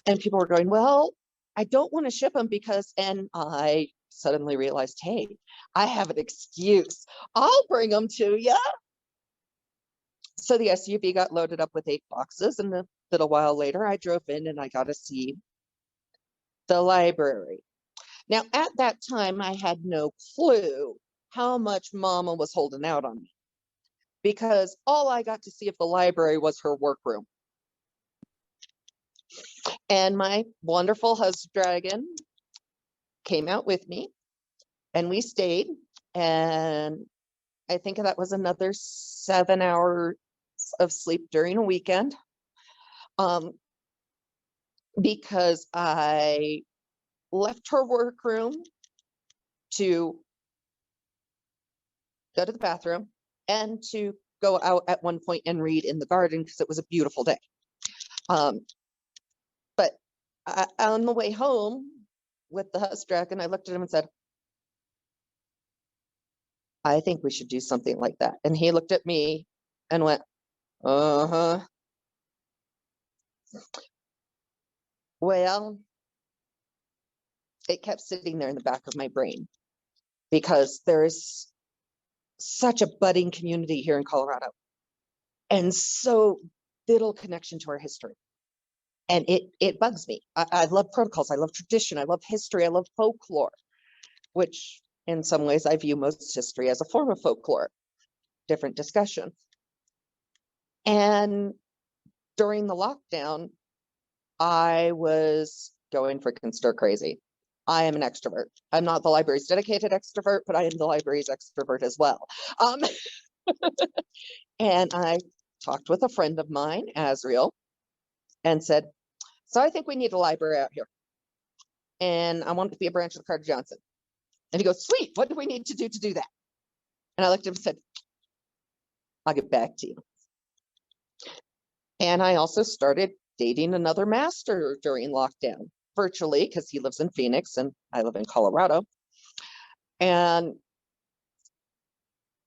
And people were going, well, I don't want to ship them because, and I suddenly realized, hey, I have an excuse. I'll bring them to you. So the SUV got loaded up with 8 boxes, and a little while later, I drove in and I got to see the library. Now, at that time, I had no clue how much Mama was holding out on me, because all I got to see of the library was her workroom. And my wonderful husband dragon came out with me, and we stayed. And I think that was another 7 hours of sleep during a weekend, because I left her workroom to go to the bathroom and to go out at one point and read in the garden because it was a beautiful day. But on the way home with the hus dragon, I looked at him and said, I think we should do something like that. And he looked at me and went, uh-huh. Well, it kept sitting there in the back of my brain because there is such a budding community here in Colorado and so little connection to our history. And it bugs me. I love protocols. I love tradition. I love history. I love folklore, which in some ways I view most history as a form of folklore. Different discussion. And during the lockdown, I was going freaking stir crazy. I am an extrovert. I'm not the library's dedicated extrovert, but I am the library's extrovert as well. And I talked with a friend of mine, Azriel, and said, so I think we need a library out here. And I want it to be a branch of the Carter Johnson. And he goes, sweet, what do we need to do that? And I looked at him and said, I'll get back to you. And I also started dating another master during lockdown, virtually, because he lives in Phoenix and I live in Colorado. And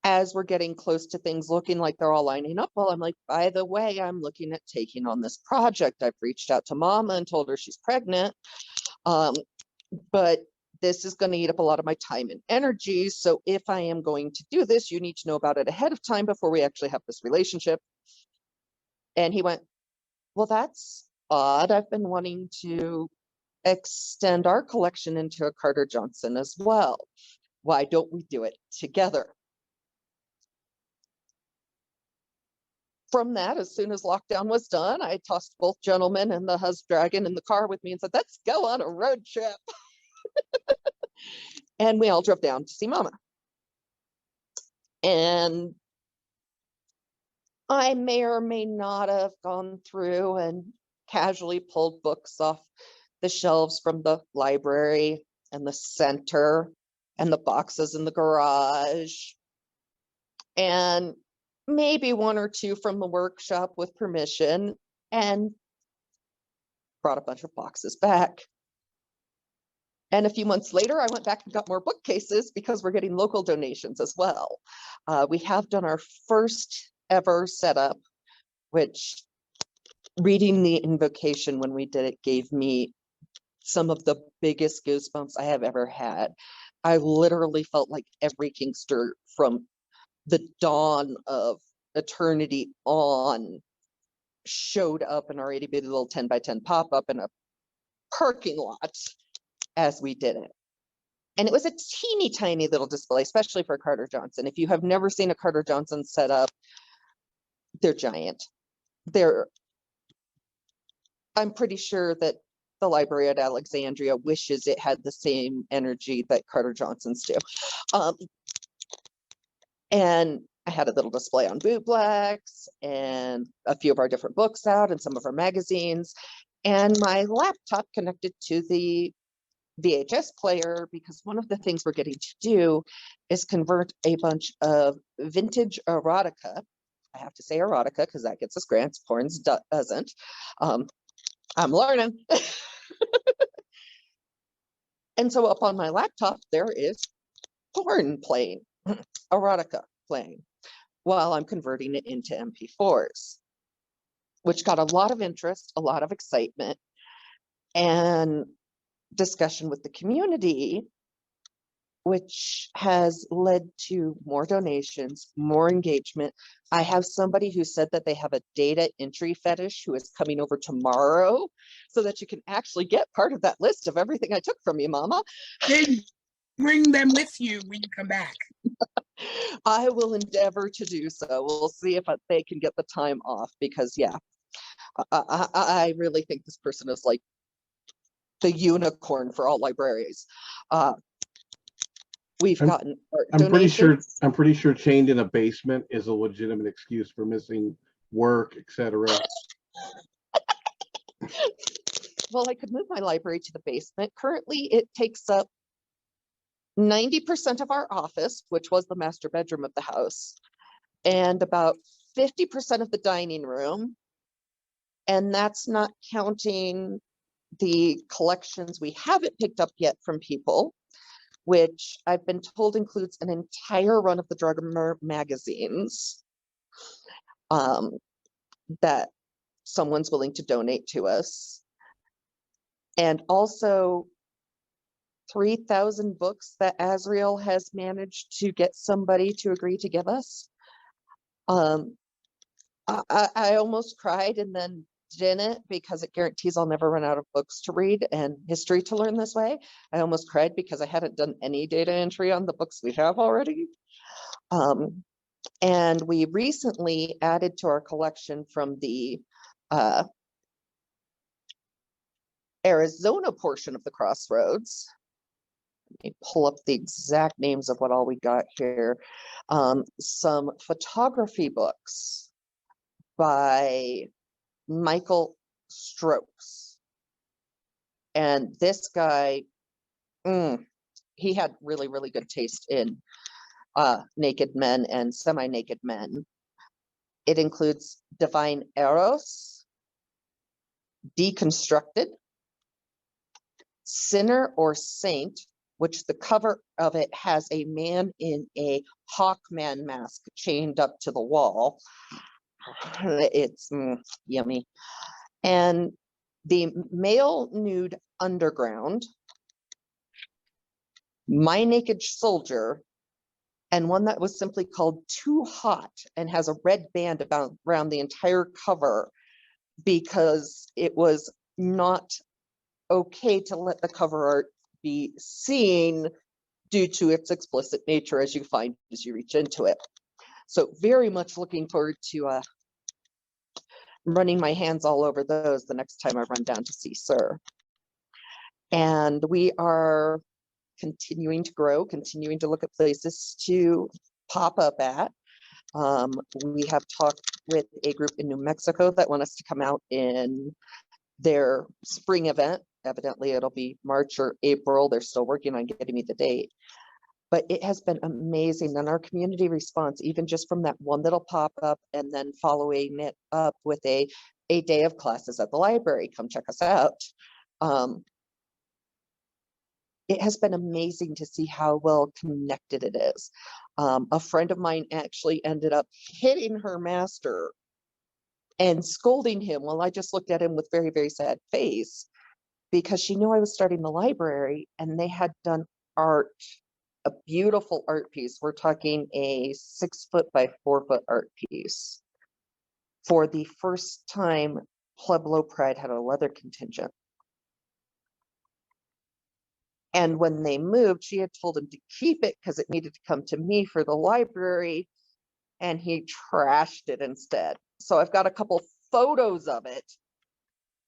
as we're getting close to things looking like they're all lining up, well, I'm like, by the way, I'm looking at taking on this project. I've reached out to Mama and told her she's pregnant. But this is going to eat up a lot of my time and energy. So if I am going to do this, you need to know about it ahead of time before we actually have this relationship. And he went, well, that's odd. I've been wanting to extend our collection into a Carter Johnson as well. Why don't we do it together? from that, as soon as lockdown was done, I tossed both gentlemen and the dragon in the car with me and said, let's go on a road trip. And we all drove down to see Mama. And I may or may not have gone through and casually pulled books off the shelves from the library and the center and the boxes in the garage. And maybe one or two from the workshop with permission, and brought a bunch of boxes back. And a few months later, I went back and got more bookcases because we're getting local donations as well. We have done our first ever setup, which reading the invocation when we did it gave me some of the biggest goosebumps I have ever had. I literally felt like every kinkster from the dawn of eternity on showed up in our itty bitty little 10 by 10 pop-up in a parking lot as we did it. And it was a teeny tiny little display, especially for Carter Johnson. If you have never seen a Carter Johnson set up, they're giant. I'm pretty sure that the library at Alexandria wishes it had the same energy that Carter Johnson's do. And I had a little display on bootblacks and a few of our different books out and some of our magazines, and my laptop connected to the VHS player, because one of the things we're getting to do is convert a bunch of vintage erotica. I have to say erotica because that gets us grants, porns doesn't. I'm learning. And so up on my laptop, there is porn playing, erotica playing, while I'm converting it into MP4s, which got a lot of interest, a lot of excitement, and discussion with the community, which has led to more donations, more engagement. I have somebody who said that they have a data entry fetish who is coming over tomorrow so that you can actually get part of that list of everything I took from you, Mama. Then bring them with you when you come back. I will endeavor to do so. We'll see if they can get the time off, because yeah, I really think this person is like the unicorn for all libraries. We've gotten I'm pretty sure chained in a basement is a legitimate excuse for missing work, etc. Well, I could move my library to the basement. Currently, it takes up 90% of our office, which was the master bedroom of the house, and about 50% of the dining room. And that's not counting the collections we haven't picked up yet from people, which I've been told includes an entire run of the Drummer magazines that someone's willing to donate to us. And also 3,000 books that Azrael has managed to get somebody to agree to give us. I almost cried and then didn't, because it guarantees I'll never run out of books to read and history to learn this way. I almost cried because I hadn't done any data entry on the books we have already. And we recently added to our collection from the Arizona portion of the Crossroads. Let me pull up the exact names of what all we got here. Some photography books by Michael Strokes. And this guy, he had really, really good taste in naked men and semi-naked men. It includes Divine Eros, Deconstructed, Sinner or Saint, which the cover of it has a man in a Hawkman mask chained up to the wall. It's yummy. And the Male Nude Underground, My Naked Soldier, and one that was simply called Too Hot and has a red band around the entire cover, because it was not okay to let the cover art be seen due to its explicit nature, as you find as you reach into it. So very much looking forward to running my hands all over those the next time I run down to see Sir. And we are continuing to grow, continuing to look at places to pop up at. We have talked with a group in New Mexico that want us to come out in their spring event. Evidently, it'll be March or April. They're still working on getting me the date. But it has been amazing. And our community response, even just from that one little pop up and then following it up with a day of classes at the library, come check us out. It has been amazing to see how well connected it is. A friend of mine actually ended up hitting her master and scolding him. Well, I just looked at him with very, very sad face because she knew I was starting the library and they had done art, a beautiful art piece. We're talking a 6 foot by 4 foot art piece. For the first time, Pueblo Pride had a leather contingent. And when they moved, she had told him to keep it because it needed to come to me for the library. And he trashed it instead. So I've got a couple photos of it.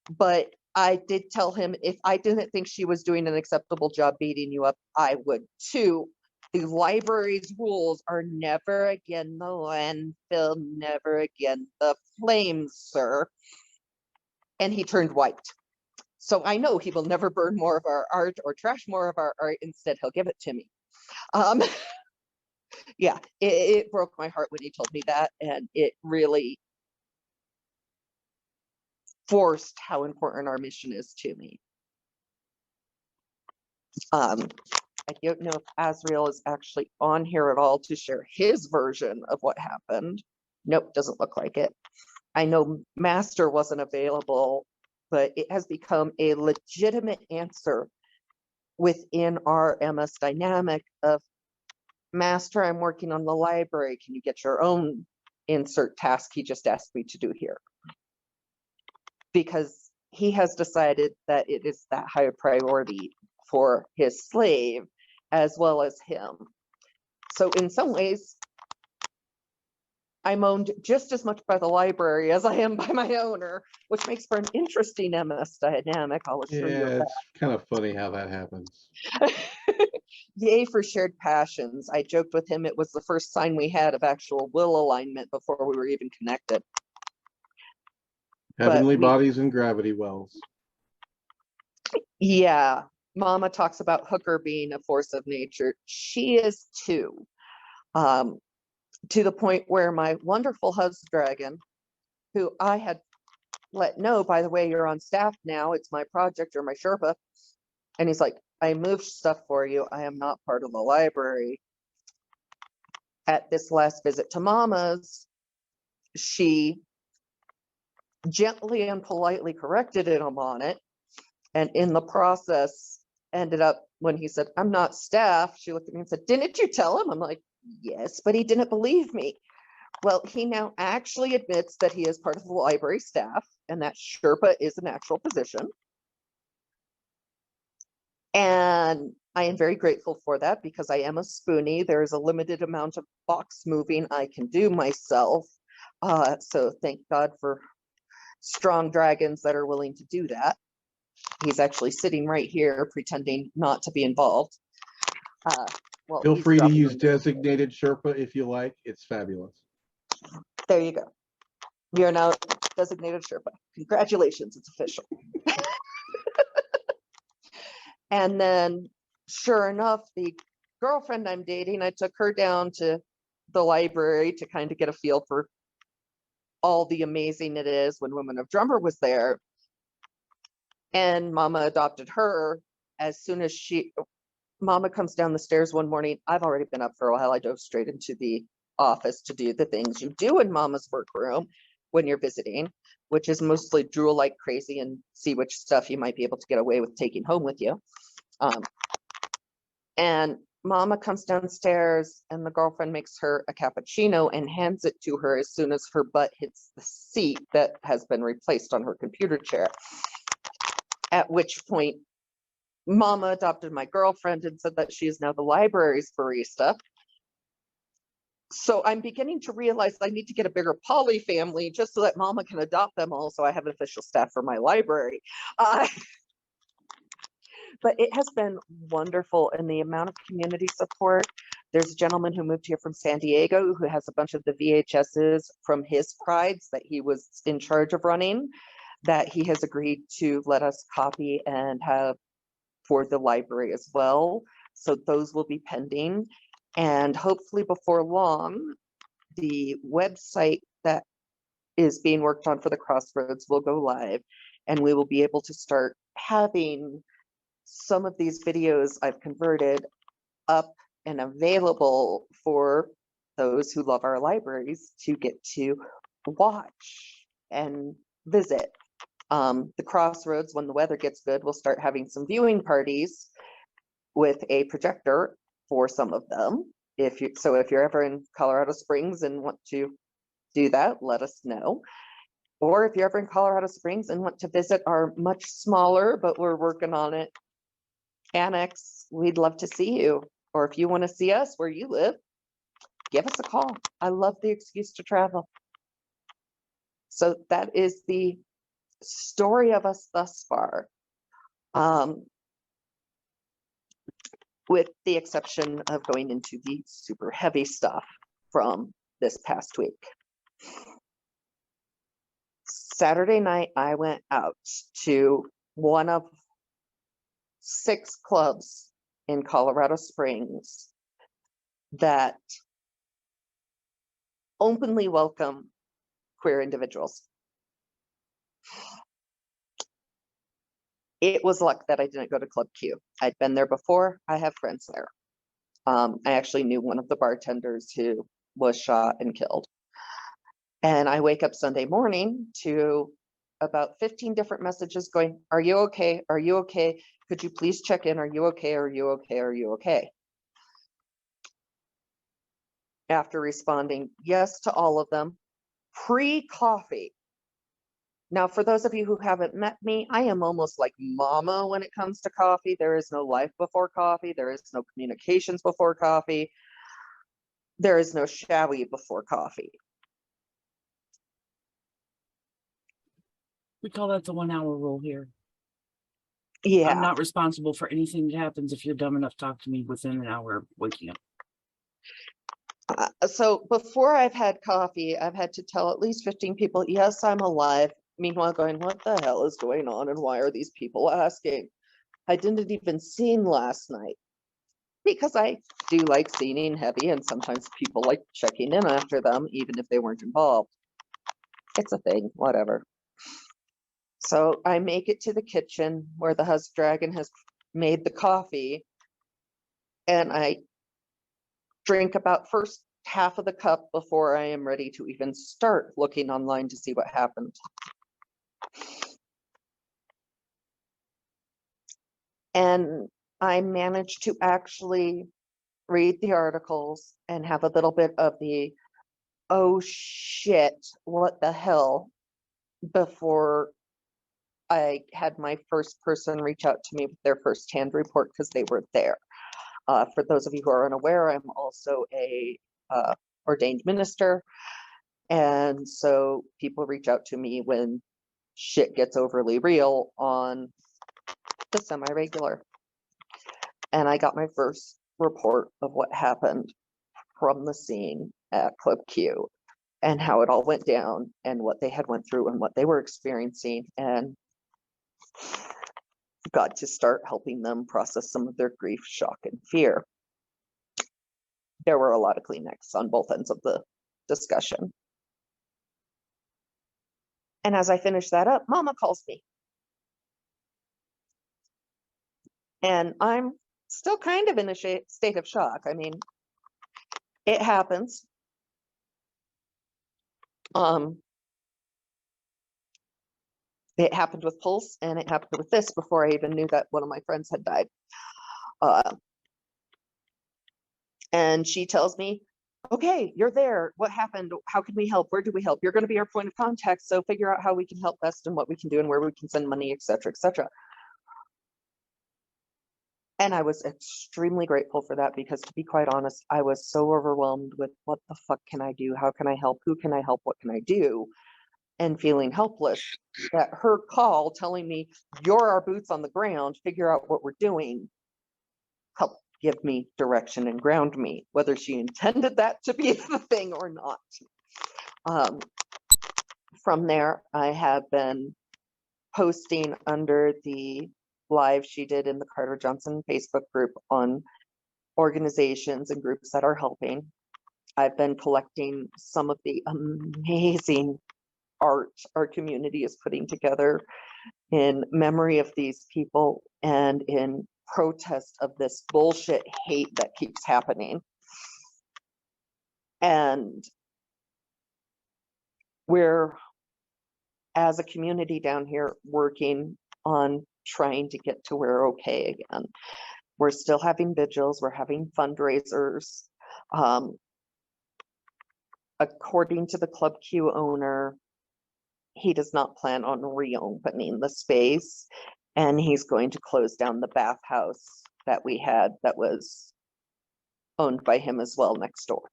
But I did tell him if I didn't think she was doing an acceptable job beating you up, I would too. The library's rules are never again the landfill, never again the flames, sir. And he turned white. So I know he will never burn more of our art or trash more of our art. Instead, he'll give it to me. Yeah, it broke my heart when he told me that. And it really forced how important our mission is to me. I don't know if Azrael is actually on here at all to share his version of what happened. Nope, doesn't look like it. I know Master wasn't available, but it has become a legitimate answer within our MS dynamic of Master, I'm working on the library. Can you get your own insert task he just asked me to do here? Because he has decided that it is that high a priority for his slave as well as him. So in some ways, I'm owned just as much by the library as I am by my owner, which makes for an interesting MS dynamic. I'll assure you of Yeah, that. it's kind of funny how that happens. Yay for shared passions. I joked with him it was the first sign we had of actual will alignment before we were even connected. Heavenly bodies and gravity wells. Yeah, Mama talks about Hooker being a force of nature. She is too. To the point where my wonderful husband dragon, who I had let know, by the way, you're on staff now, it's my project or my Sherpa. And he's like, I moved stuff for you. I am not part of the library. At this last visit to Mama's, she gently and politely corrected him on it. And in the process, ended up when he said, I'm not staff, she looked at me and said, didn't you tell him? I'm like, yes, but he didn't believe me. Well, he now actually admits that he is part of the library staff and that Sherpa is an actual position. And I am very grateful for that because I am a spoonie. There is a limited amount of box moving I can do myself. So thank God for strong dragons that are willing to do that. He's actually sitting right here pretending not to be involved. Well, Feel he's free to dropping use in. designated Sherpa if you like. It's fabulous. There you go. You're now designated Sherpa. Congratulations, it's official. And then, sure enough, the girlfriend I'm dating, I took her down to the library to kind of get a feel for all the amazing it is when Women of Drummer was there. And Mama adopted her as soon as Mama comes down the stairs one morning. I've already been up for a while. I dove straight into the office to do the things you do in Mama's workroom when you're visiting, which is mostly drool like crazy and see which stuff you might be able to get away with taking home with you. And Mama comes downstairs and the girlfriend makes her a cappuccino and hands it to her as soon as her butt hits the seat that has been replaced on her computer chair. At which point, Mama adopted my girlfriend and said that she is now the library's barista. So I'm beginning to realize I need to get a bigger poly family just so that mama can adopt them all. So I have an official staff for my library. But it has been wonderful, and the amount of community support. There's a gentleman who moved here from San Diego who has a bunch of the VHSs from his prides that he was in charge of running, that he has agreed to let us copy and have for the library as well. So those will be pending. And hopefully before long, the website that is being worked on for the Crossroads will go live, and we will be able to start having some of these videos I've converted up and available for those who love our libraries to get to watch and visit. The Crossroads, when the weather gets good, we'll start having some viewing parties with a projector for some of them. If you're ever in Colorado Springs and want to do that, let us know. Or if you're ever in Colorado Springs and want to visit our much smaller, but we're working on it, annex, we'd love to see you. Or if you want to see us where you live, give us a call. I love the excuse to travel. So that is the story of us thus far. With the exception of going into the super heavy stuff from this past week. Saturday night, I went out to one of 6 clubs in Colorado Springs that openly welcome queer individuals. It was luck that I didn't go to Club Q. I'd been there before. I have friends there. I actually knew one of the bartenders who was shot and killed. And I wake up Sunday morning to about 15 different messages going, "Are you okay? Are you okay? Could you please check in? Are you okay? Are you okay? Are you okay?" After responding yes to all of them, pre-coffee. Now, for those of you who haven't met me, I am almost like mama when it comes to coffee. There is no life before coffee. There is no communications before coffee. There is no shawi before coffee. We call that the 1 hour rule here. Yeah. I'm not responsible for anything that happens if you're dumb enough to talk to me within an hour of waking up. So before I've had coffee, I've had to tell at least 15 people, yes, I'm alive. Meanwhile, going, what the hell is going on? And why are these people asking? I didn't even scene last night because I do like scening heavy, and sometimes people like checking in after them, even if they weren't involved. It's a thing, whatever. So I make it to the kitchen where the Husk Dragon has made the coffee, and I drink about first half of the cup before I am ready to even start looking online to see what happened. And I managed to actually read the articles and have a little bit of the, oh shit, what the hell, before I had my first person reach out to me with their firsthand report because they were there. For those of you who are unaware, I'm also a ordained minister. And so people reach out to me when shit gets overly real on the semi-regular. And I got my first report of what happened from the scene at Club Q and how it all went down and what they had went through and what they were experiencing, and got to start helping them process some of their grief, shock, and fear. There were a lot of Kleenex on both ends of the discussion. And as I finish that up, Mama calls me. And I'm still kind of in a state of shock. I mean, it happens. It happened with Pulse, and it happened with this before I even knew that one of my friends had died. And she tells me, okay, you're there. What happened? How can we help? Where do we help? You're going to be our point of contact. So figure out how we can help best and what we can do and where we can send money, et cetera, et cetera. And I was extremely grateful for that because, to be quite honest, I was so overwhelmed with what the fuck can I do? How can I help? Who can I help? What can I do? And feeling helpless, that her call telling me, you're our boots on the ground, figure out what we're doing, help give me direction and ground me, whether she intended that to be the thing or not. From there, I have been posting under the live she did in the Carter Johnson Facebook group on organizations and groups that are helping. I've been collecting some of the amazing art our community is putting together in memory of these people and in protest of this bullshit hate that keeps happening. And we're, as a community down here, working on trying to get to where okay again. We're still having vigils, we're having fundraisers. According to the Club Q owner, he does not plan on reopening the space, and he's going to close down the bathhouse that we had that was owned by him as well next door.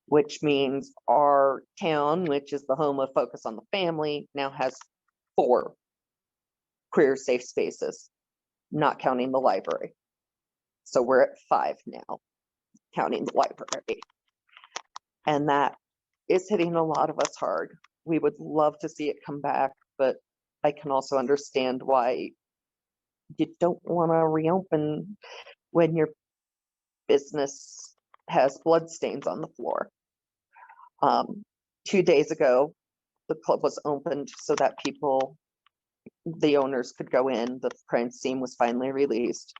Which means our town, which is the home of Focus on the Family, now has 4 queer safe spaces, not counting the library. So we're at 5 now, counting the library. And that is hitting a lot of us hard. We would love to see it come back, but I can also understand why you don't want to reopen when your business has bloodstains on the floor. 2 days ago, the club was opened so that people, the owners, could go in. The crime scene was finally released,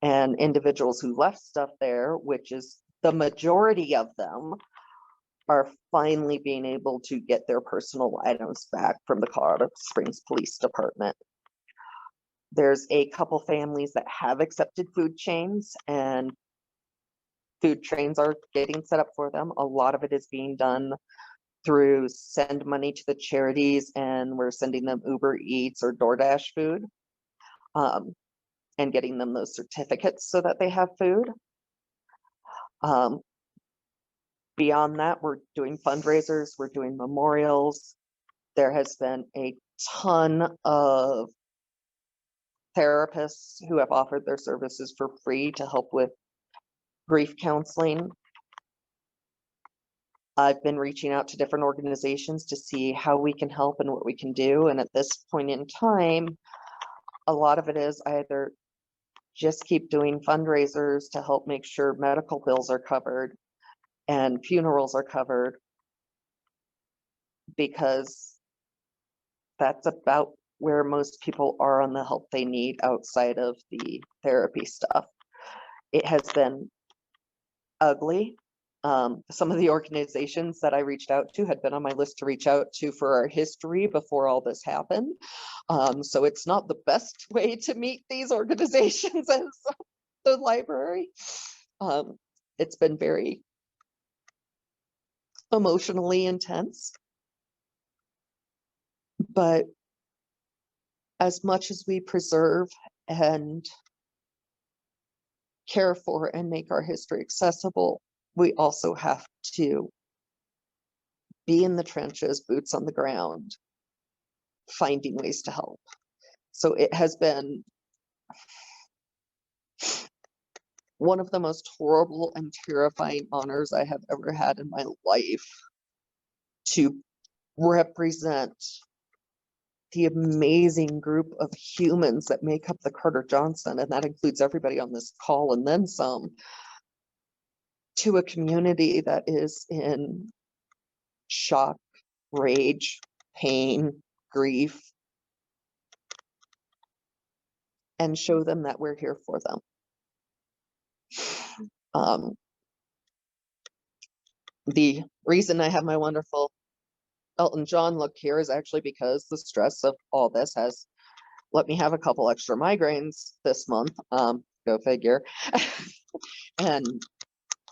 and individuals who left stuff there, which is the majority of them, are finally being able to get their personal items back from the Colorado Springs Police Department. There's a couple families that have accepted food chains, and food trains are getting set up for them. A lot of it is being done through send money to the charities, and we're sending them Uber Eats or DoorDash food, and getting them those certificates so that they have food. Beyond that, we're doing fundraisers, we're doing memorials. There has been a ton of therapists who have offered their services for free to help with grief counseling. I've been reaching out to different organizations to see how we can help and what we can do. And at this point in time, a lot of it is either just keep doing fundraisers to help make sure medical bills are covered and funerals are covered, because that's about where most people are on the help they need outside of the therapy stuff. It has been ugly. Some of the organizations that I reached out to had been on my list to reach out to for our history before all this happened. So it's not the best way to meet these organizations as the library. It's been very emotionally intense. But as much as we preserve and care for and make our history accessible, we also have to be in the trenches, boots on the ground, finding ways to help. So it has been one of the most horrible and terrifying honors I have ever had in my life to represent the amazing group of humans that make up the Carter Johnson, and that includes everybody on this call and then some, to a community that is in shock, rage, pain, grief, and show them that we're here for them. The reason I have my wonderful Elton John look here is actually because the stress of all this has let me have a couple extra migraines this month. Go figure. And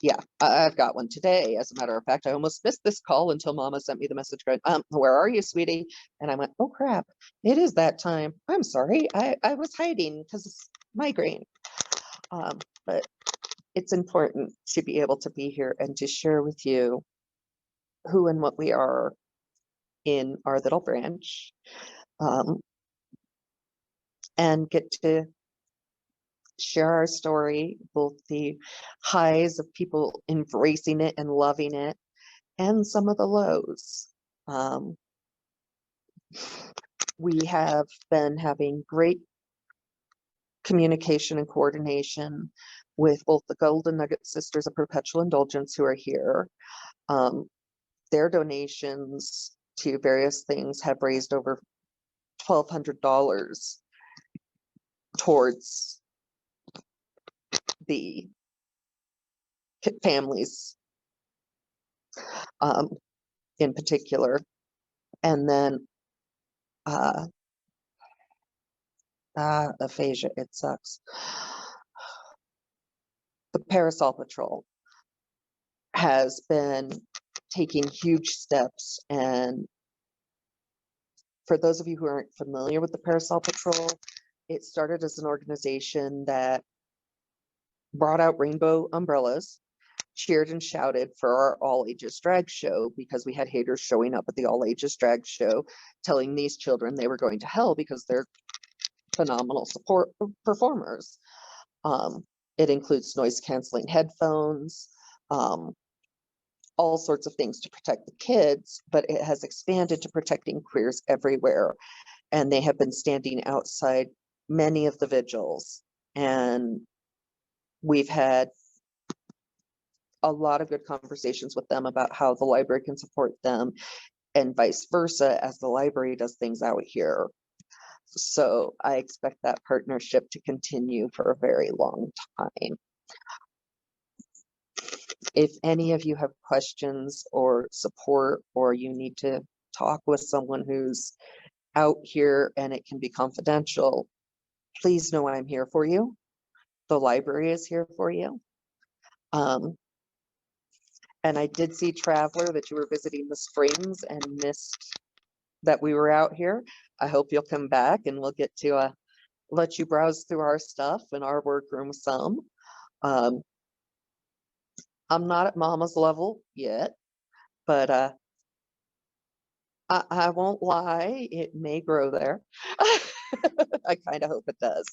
yeah, I've got one today. As a matter of fact, I almost missed this call until Mama sent me the message going, where are you, sweetie? And I went, oh crap, it is that time. I'm sorry, I was hiding because it's migraine. But it's important to be able to be here and to share with you who and what we are in our little branch, and get to share our story, both the highs of people embracing it and loving it, and some of the lows. We have been having great communication and coordination with both the Golden Nugget Sisters of Perpetual Indulgence who are here. Their donations to various things have raised over $1,200 towards the families in particular. And then aphasia, it sucks. The Parasol Patrol has been taking huge steps, and for those of you who aren't familiar with the Parasol Patrol, it started as an organization that brought out rainbow umbrellas, cheered and shouted for our all ages drag show, because we had haters showing up at the all ages drag show telling these children they were going to hell because they're phenomenal support performers. It includes noise canceling headphones, all sorts of things to protect the kids, but it has expanded to protecting queers everywhere. And they have been standing outside many of the vigils. And we've had a lot of good conversations with them about how the library can support them and vice versa as the library does things out here. So I expect that partnership to continue for a very long time. If any of you have questions or support, or you need to talk with someone who's out here and it can be confidential, please know I'm here for you. The library is here for you. And I did see, Traveler, that you were visiting the Springs and missed that we were out here. I hope you'll come back and we'll get to let you browse through our stuff in our workroom some. I'm not at Mama's level yet, but I won't lie, it may grow there. I kind of hope it does,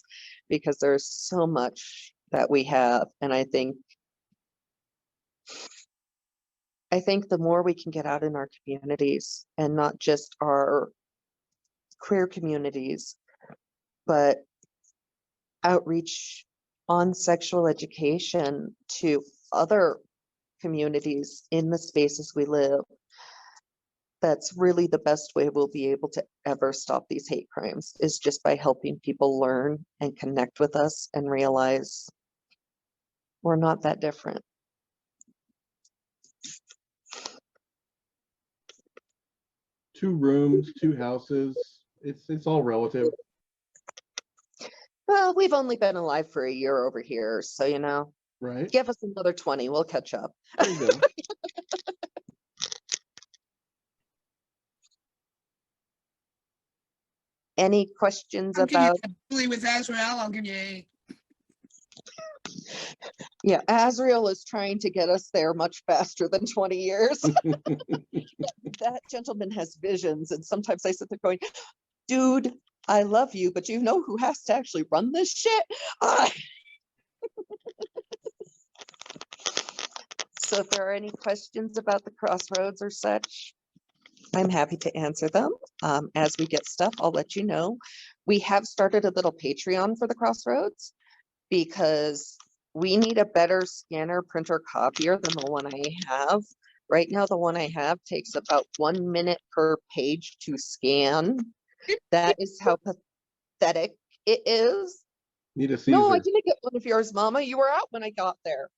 because there's so much that we have. And I think the more we can get out in our communities, and not just our queer communities, but outreach on sexual education to other communities in the spaces we live, that's really the best way we'll be able to ever stop these hate crimes, is just by helping people learn and connect with us and realize we're not that different. Two rooms, two houses. It's all relative. Well, we've only been alive for a year over here, so Right. give us another 20, we'll catch up. There you go. Any questions I'll give you about? absolutely with Azrael, I'll give you 8. Yeah, Azrael is trying to get us there much faster than 20 years. That gentleman has visions, and sometimes I sit there going, dude, I love you, but you know who has to actually run this shit? So if there are any questions about the Crossroads or such, I'm happy to answer them. As we get stuff, I'll let you know. We have started a little Patreon for the Crossroads, because we need a better scanner, printer, copier than the one I have. Right now, the one I have takes about 1 minute per page to scan. That is how pathetic it is. Need a Caesar. No, I didn't get one of yours, Mama. You were out when I got there.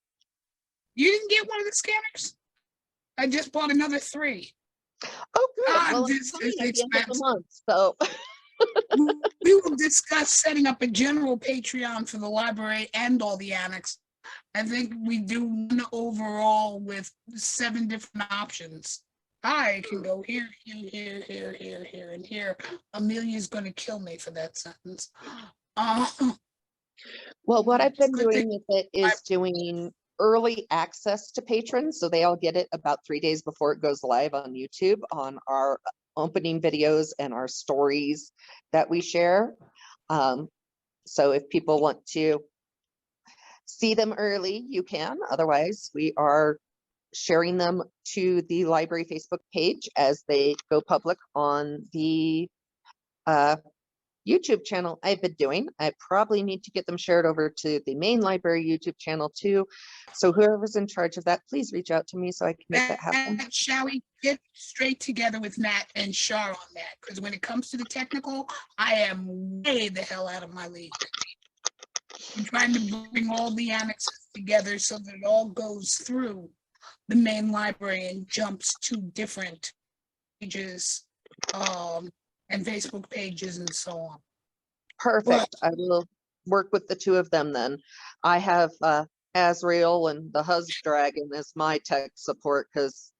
You didn't get one of the scanners? I just bought another 3. Oh, good. God, Well, this I'm coming is at the end of the expensive. month, so. We will discuss setting up a general Patreon for the library and all the annex. I think we do one overall with 7 different options. I can go here, here, and here. Amelia's going to kill me for that sentence. Well, what I've been Good thing doing with it is doing early access to patrons, so they all get it about 3 days before it goes live on YouTube on our opening videos and our stories that we share. So if people want to see them early, you can. Otherwise, we are sharing them to the library Facebook page as they go public on the YouTube channel I've been doing. I probably need to get them shared over to the main library YouTube channel too. So whoever's in charge of that, please reach out to me so I can make that happen. Shall we get straight together with Matt and Shar on that? Because when it comes to the technical, I am way the hell out of my league. I'm trying to bring all the annexes together so that it all goes through the main library and jumps to different pages, and Facebook pages and so on. Perfect. I will work with the two of them then. I have Azrael and the Husdragon as my tech support because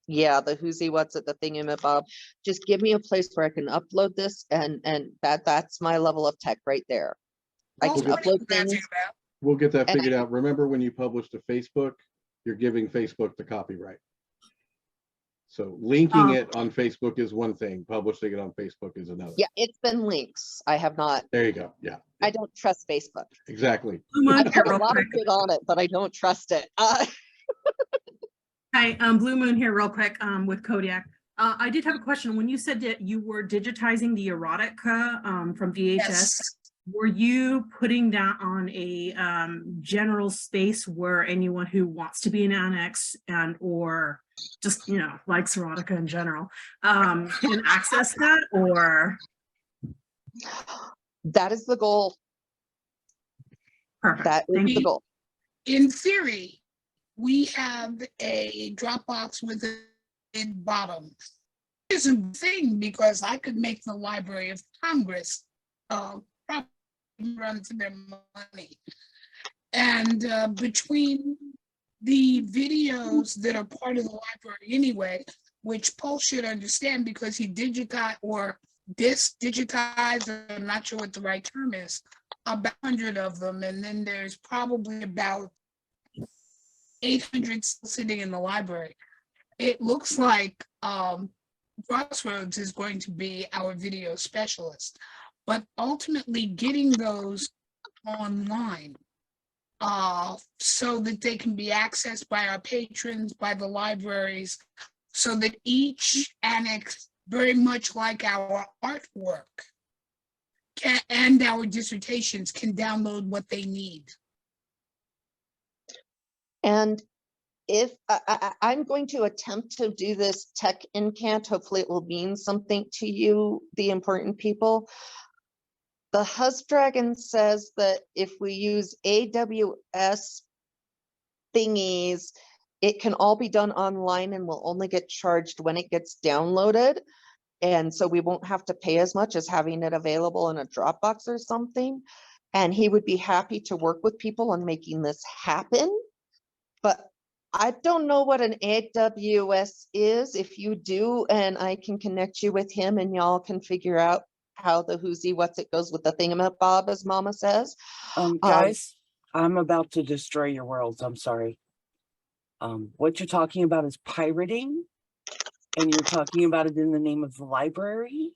yeah, the who's what's it, the thingamabob. Just give me a place where I can upload this and that's my level of tech right there. I Well, can what are you upload things. ranting about? We'll get that And figured out. Remember, when you publish to Facebook, you're giving Facebook the copyright. So linking it on Facebook is one thing, publishing it on Facebook is another. Yeah, it's been links. I have not. There you go. Yeah, I don't trust Facebook. exactly. Blue I Moon here put a real lot quick. of shit on it, but I don't trust it. Hi, Blue Moon here real quick with Kodiak. I did have a question. When you said that you were digitizing the erotica from VHS, Yes. were you putting that on a general space where anyone who wants to be an annex and or just, you know, likes erotica in general can access that, or? That is the goal. Perfect. That is Thank the you. goal. In theory, we have a Dropbox with a big bottom. It's a thing because I could make the Library of Congress probably run to their money. And between the videos that are part of the library anyway, which Paul should understand because he digitized or digitized, I'm not sure what the right term is, about 100 of them. And then there's probably about 800 still sitting in the library. It looks like Crossroads is going to be our video specialist, but ultimately getting those online so that they can be accessed by our patrons, by the libraries, so that each annex, very much like our artwork and our dissertations, can download what they need. And if I'm going to attempt to do this tech incant, hopefully it will mean something to you, the important people. The Husdragon says that if we use AWS thingies, it can all be done online and will only get charged when it gets downloaded. And so we won't have to pay as much as having it available in a Dropbox or something. And he would be happy to work with people on making this happen. But I don't know what an AWS is. If you do, and I can connect you with him and y'all can figure out how the what's it goes with the thingamabob, as Mama says. Guys, I'm about to destroy your worlds. I'm sorry. What you're talking about is pirating, and you're talking about it in the name of the library,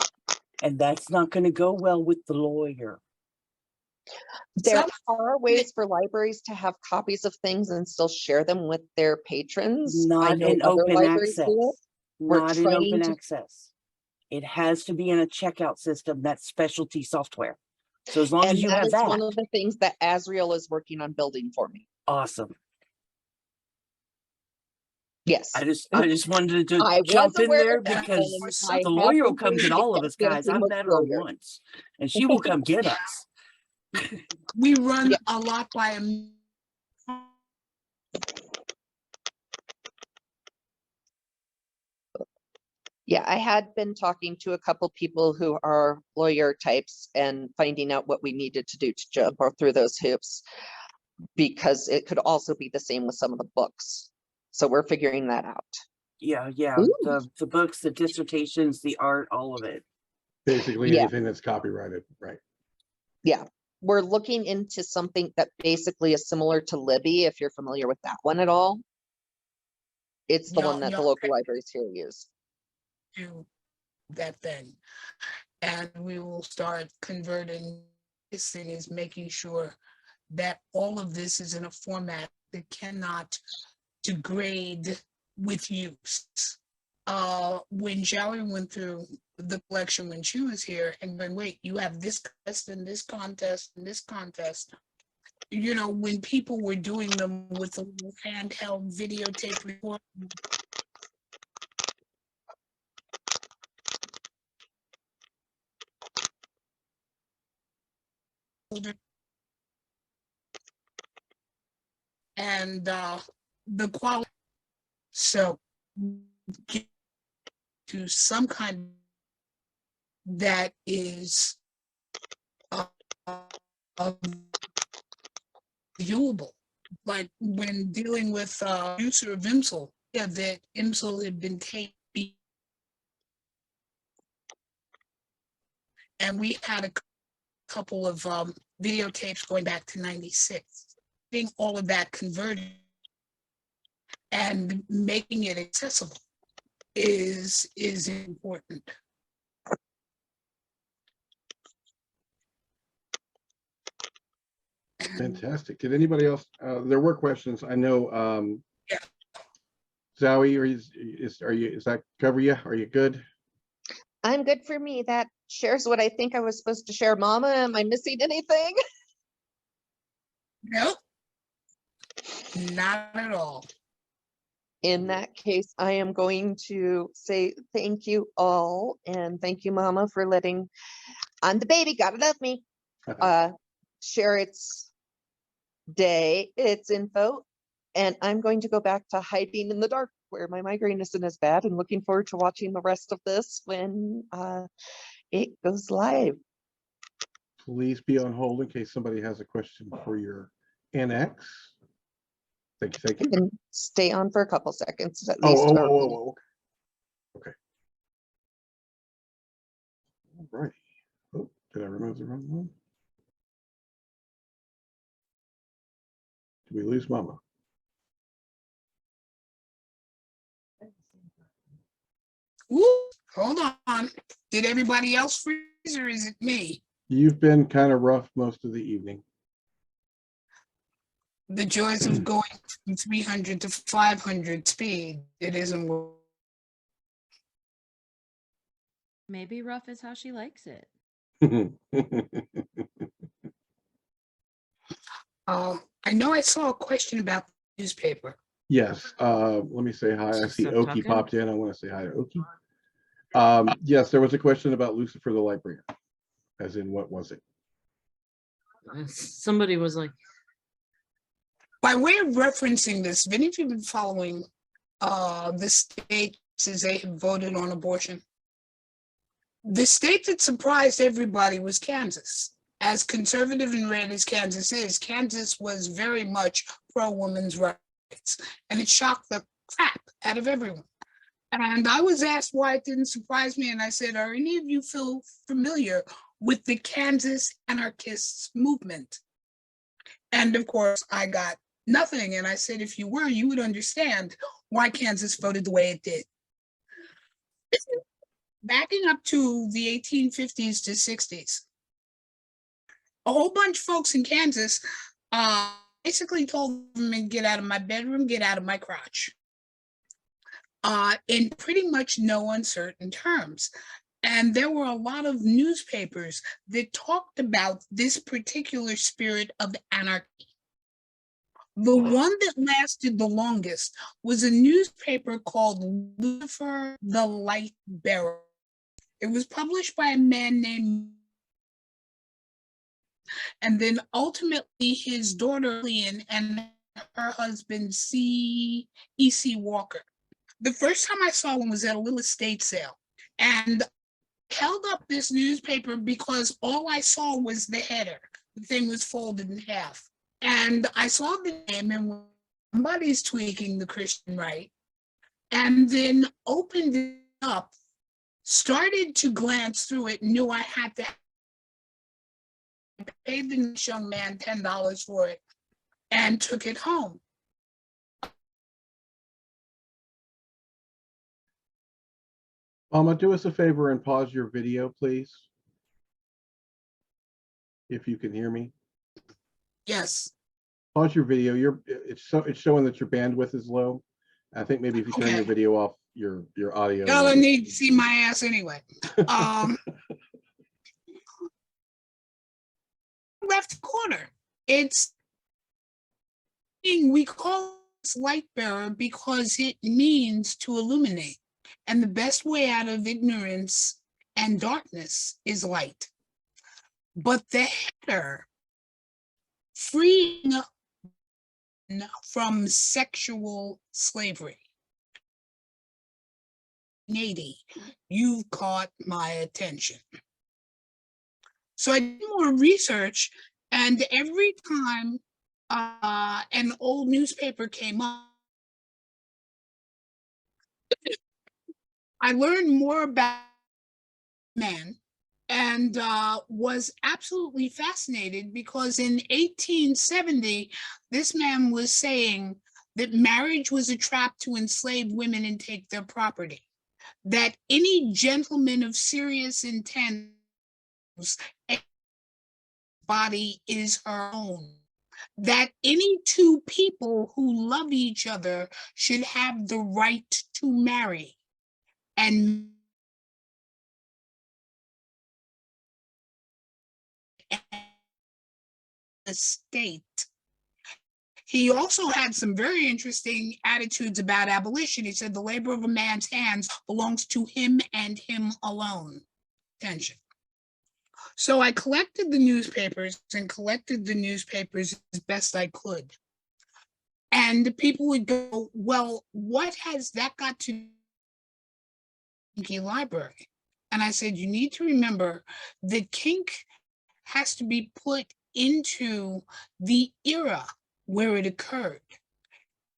and that's not going to go well with the lawyer. There Some- are ways for libraries to have copies of things and still share them with their patrons. I Not know in other open libraries access. do it. We're Not in trying open to- access. It has to be in a checkout system. That's specialty software. So as long as And you that have is that, one of the things that Azrael is working on building for me. awesome. Yes. I just wanted to I was jump in aware there of that, because and I the have lawyer will been come doing get to all of get us, guys. Fancy I've Hook met her lawyer. once, and she will come get us. We run Yeah. a lot by a Yeah, I had been talking to a couple people who are lawyer types and finding out what we needed to do to jump through those hoops, because it could also be the same with some of the books. So we're figuring that out. Yeah, Ooh. the books, the dissertations, the art, all of it. Basically Yeah. anything that's copyrighted, right? we're looking into something that basically is similar to Libby, if you're familiar with that one at all. It's the one that the local libraries here use. Do that thing. And we will start converting. This thing is making sure that all of this is in a format that cannot degrade with use. When Joey went through the collection when she was here and went, wait, you have this contest and this contest and this contest. You know, when people were doing them with the handheld videotape recorder, and the quality. So get to some kind that is viewable. Like when dealing with producer of IMSL, yeah, that IMSL had been taken, and we had a couple of videotapes going back to '96. Being all of that converted and making it accessible is important. Fantastic. Did anybody else? There were questions. I know. Yeah. Zoe, is that cover you? Are you good? I'm good for me. That shares what I think I was supposed to share. Mama, am I missing anything? Nope, not at all. In that case, I am going to say thank you all, and thank you, Mama, for letting I'm the baby, gotta love me. Share its day, its info, and I'm going to go back to hiding in the dark where my migraine isn't as bad, and looking forward to watching the rest of this when it goes live. Please be on hold in case somebody has a question for your annex. Thank you. Thank You you. can stay on for a couple seconds at least. Okay. All right. Oh, did I remove the wrong one? Did we lose Mama? Woo, hold on. Did everybody else freeze or is it me? You've been kind of rough most of the evening. The joys of going from 300 to 500 speed. It isn't. Maybe rough is how she likes it. I know I saw a question about the newspaper. Yes. Let me say hi. I see Stop Oki talking. popped in. I want to say hi to Oki. Yes, there was a question about Lucifer the Librarian. As in, what was it? Somebody was like, By way of referencing this, have any of you been following the states as they have voted on abortion? The state that surprised everybody was Kansas. As conservative and red as Kansas is, Kansas was very much pro-women's rights, and it shocked the crap out of everyone. And I was asked why it didn't surprise me, and I said, are any of you feel familiar with the Kansas anarchists movement? And of course, I got nothing, and I said, if you were, you would understand why Kansas voted the way it did. Backing up to the 1850s to 60s, a whole bunch of folks in Kansas basically told them, get out of my bedroom, get out of my crotch. In pretty much no uncertain terms. And there were a lot of newspapers that talked about this particular spirit of anarchy. The one that lasted the longest was a newspaper called Lucifer the Light Bearer. It was published by a man named, and then ultimately his daughter Lillian and her husband E.C. Walker. The first time I saw one was at a little estate sale, and I held up this newspaper because all I saw was the header. The thing was folded in half, and I saw the name, and somebody's tweaking the Christian right, and then opened it up, started to glance through it, knew I had to paid the young man $10 for it and took it home. Mama, do us a favor and pause your video, please. If you can hear me. Yes. Pause your video. It's showing that your bandwidth is low. I think maybe if you turn your Okay. video off, your audio. Y'all don't need to see my ass anyway. Left corner. We call this light bearer because it means to illuminate. And the best way out of ignorance and darkness is light. But the header, freeing from sexual slavery. 80, you've caught my attention. So I did more research, and every time an old newspaper came up, I learned more about men and was absolutely fascinated because in 1870, this man was saying that marriage was a trap to enslave women and take their property, that any gentleman of serious intent body is her own, that any two people who love each other should have the right to marry and the state. He also had some very interesting attitudes about abolition. He said the labor of a man's hands belongs to him and him alone. Attention. So I collected the newspapers as best I could. And people would go, well, what has that got to do with the library? And I said, you need to remember that kink has to be put into the era where it occurred.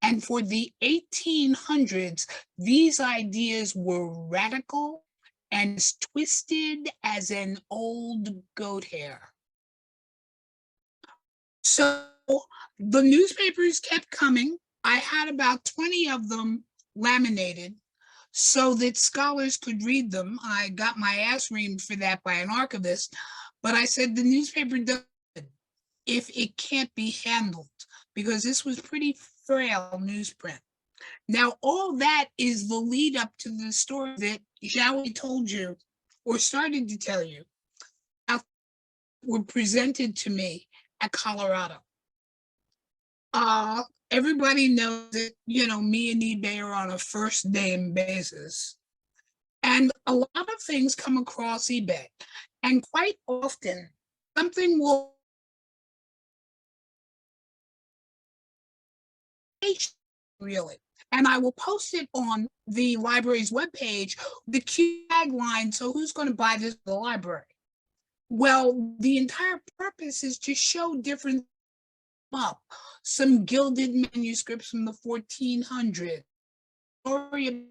And for the 1800s, these ideas were radical and as twisted as an old goat hair. So the newspapers kept coming. I had about 20 of them laminated so that scholars could read them. I got my ass reamed for that by an archivist, but I said the newspaper does if it can't be handled, because this was pretty frail newsprint. Now, all that is the lead up to the story that Jowie told you, or started to tell you, were presented to me at Colorado. Everybody knows that, me and eBay are on a first name basis. And a lot of things come across eBay. And quite often, something will really. And I will post it on the library's webpage, the tagline, so who's going to buy this for the library? Well, the entire purpose is to show different up. Some gilded manuscripts from the 1400s, story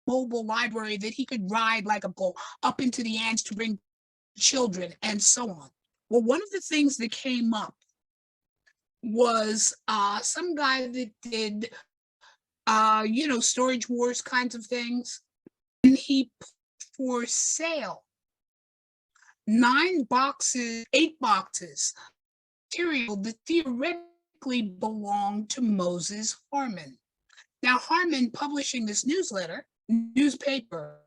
mobile library that he could ride like a bull up into the ants to bring children and so on. Well, one of the things that came up was some guy that did, storage wars kinds of things. And he put for sale 8 boxes, material that theoretically belonged to Moses Harmon. Now, Harmon publishing this newspaper,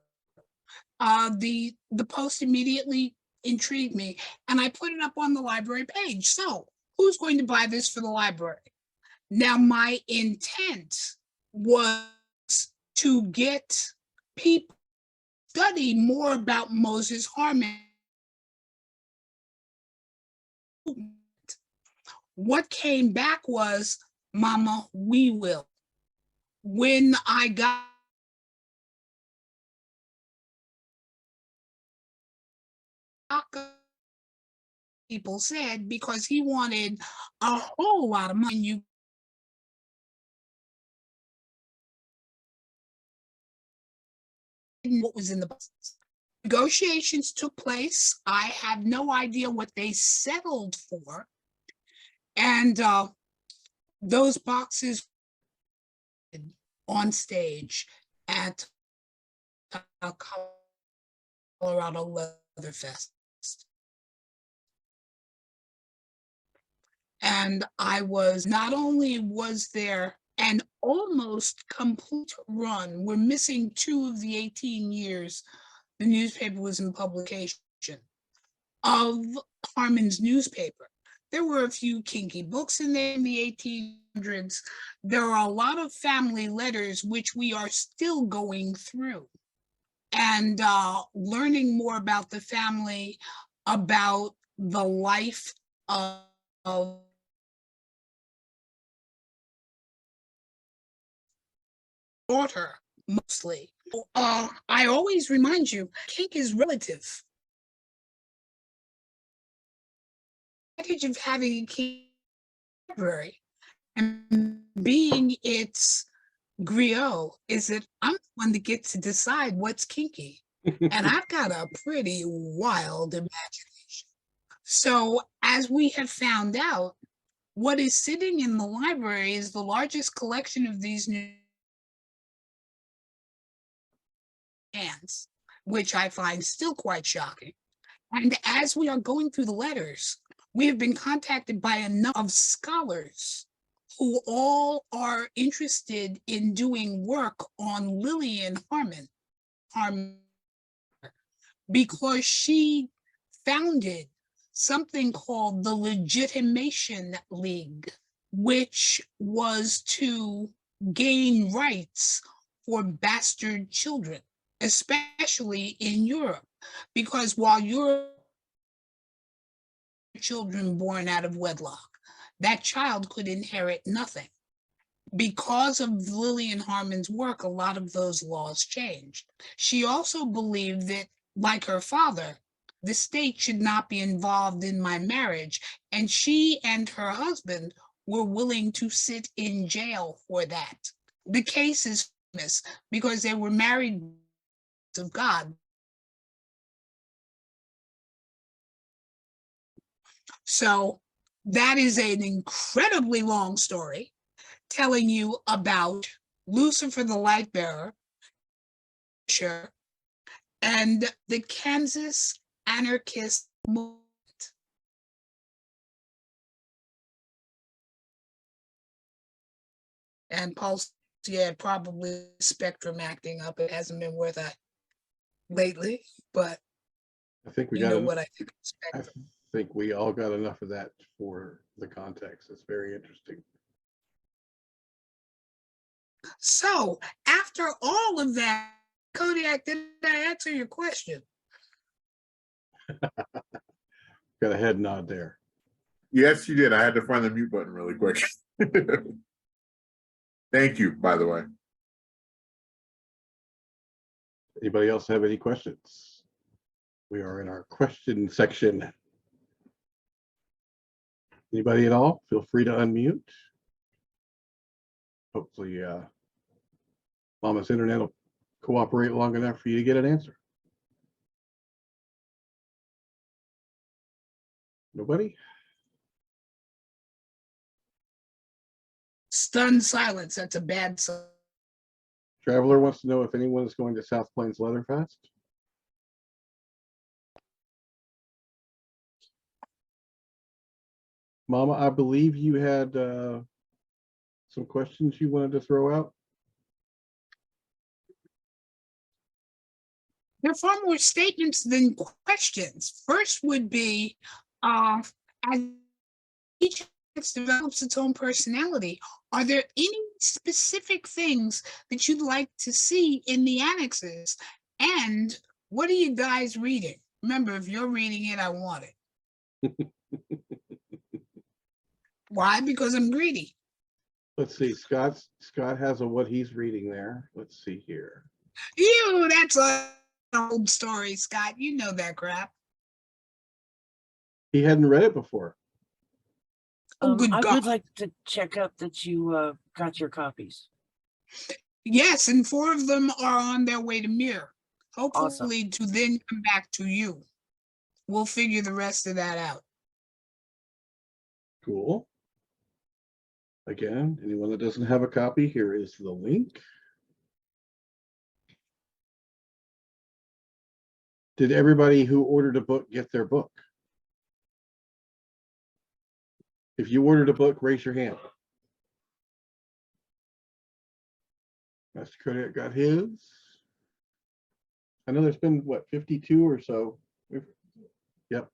the post immediately intrigued me, and I put it up on the library page. So, who's going to buy this for the library? Now, my intent was to get people to study more about Moses Harmon. What came back was, Mama, we will. When I got people said, because he wanted a whole lot of money, you what was in the boxes. Negotiations took place. I have no idea what they settled for. And those boxes on stage at Colorado Leather Fest. And I was, not only was there an almost complete run, we're missing 2 of the 18 years the newspaper was in publication, of Harmon's newspaper. There were a few kinky books in there in the 1800s. There are a lot of family letters which we are still going through and learning more about the family, about the life of daughter, mostly. I always remind you, kink is relative. The advantage of having a kink library and being its griot is that I'm the one that gets to decide what's kinky. And I've got a pretty wild imagination. So as we have found out, what is sitting in the library is the largest collection of these new hands, which I find still quite shocking. And as we are going through the letters, we have been contacted by a number of scholars who all are interested in doing work on Lillian Harmon, because she founded something called the Legitimation League, which was to gain rights for bastard children, especially in Europe, because while Europe children born out of wedlock, that child could inherit nothing. Because of Lillian Harmon's work, a lot of those laws changed. She also believed that, like her father, the state should not be involved in my marriage, and she and her husband were willing to sit in jail for that. The case is famous because they were married of God. So that is an incredibly long story telling you about Lucifer the Light Bearer and the Kansas anarchist movement. And Pulse, yeah, probably spectrum acting up. It hasn't been worth it lately, but I think we you got know en- what I think of I spectrum. think we all got enough of that for the context. It's very interesting. So after all of that, Kodiak, did I answer your question? Got a head nod there. Yes, you did. I had to find the mute button really quick. Thank you, by the way. Anybody else have any questions? We are in our question section. Anybody at all? Feel free to unmute. Hopefully, Mama's internet will cooperate long enough for you to get an answer. Nobody? Stunned silence. That's a bad sign. Traveler wants to know if anyone is going to South Plains Leather Fest. Mama, I believe you had some questions you wanted to throw out. They're far more statements than questions. First would be, as each develops its own personality, are there any specific things that you'd like to see in the annexes? And what are you guys reading? Remember, if you're reading it, I want it. Why? Because I'm greedy. Let's see, Scott has a what he's reading there. Let's see here. That's an old story, Scott. You know that crap. He hadn't read it before. Oh, good I God. would like to check out that you got your copies. Yes, and 4 of them are on their way to Mir. hopefully to then come back to you. We'll figure the rest of that out. Cool. Again, anyone that doesn't have a copy, here is the link. Did everybody who ordered a book get their book? If you ordered a book, raise your hand. Master Credit got his. I know there's been, what, 52 or so? Yep.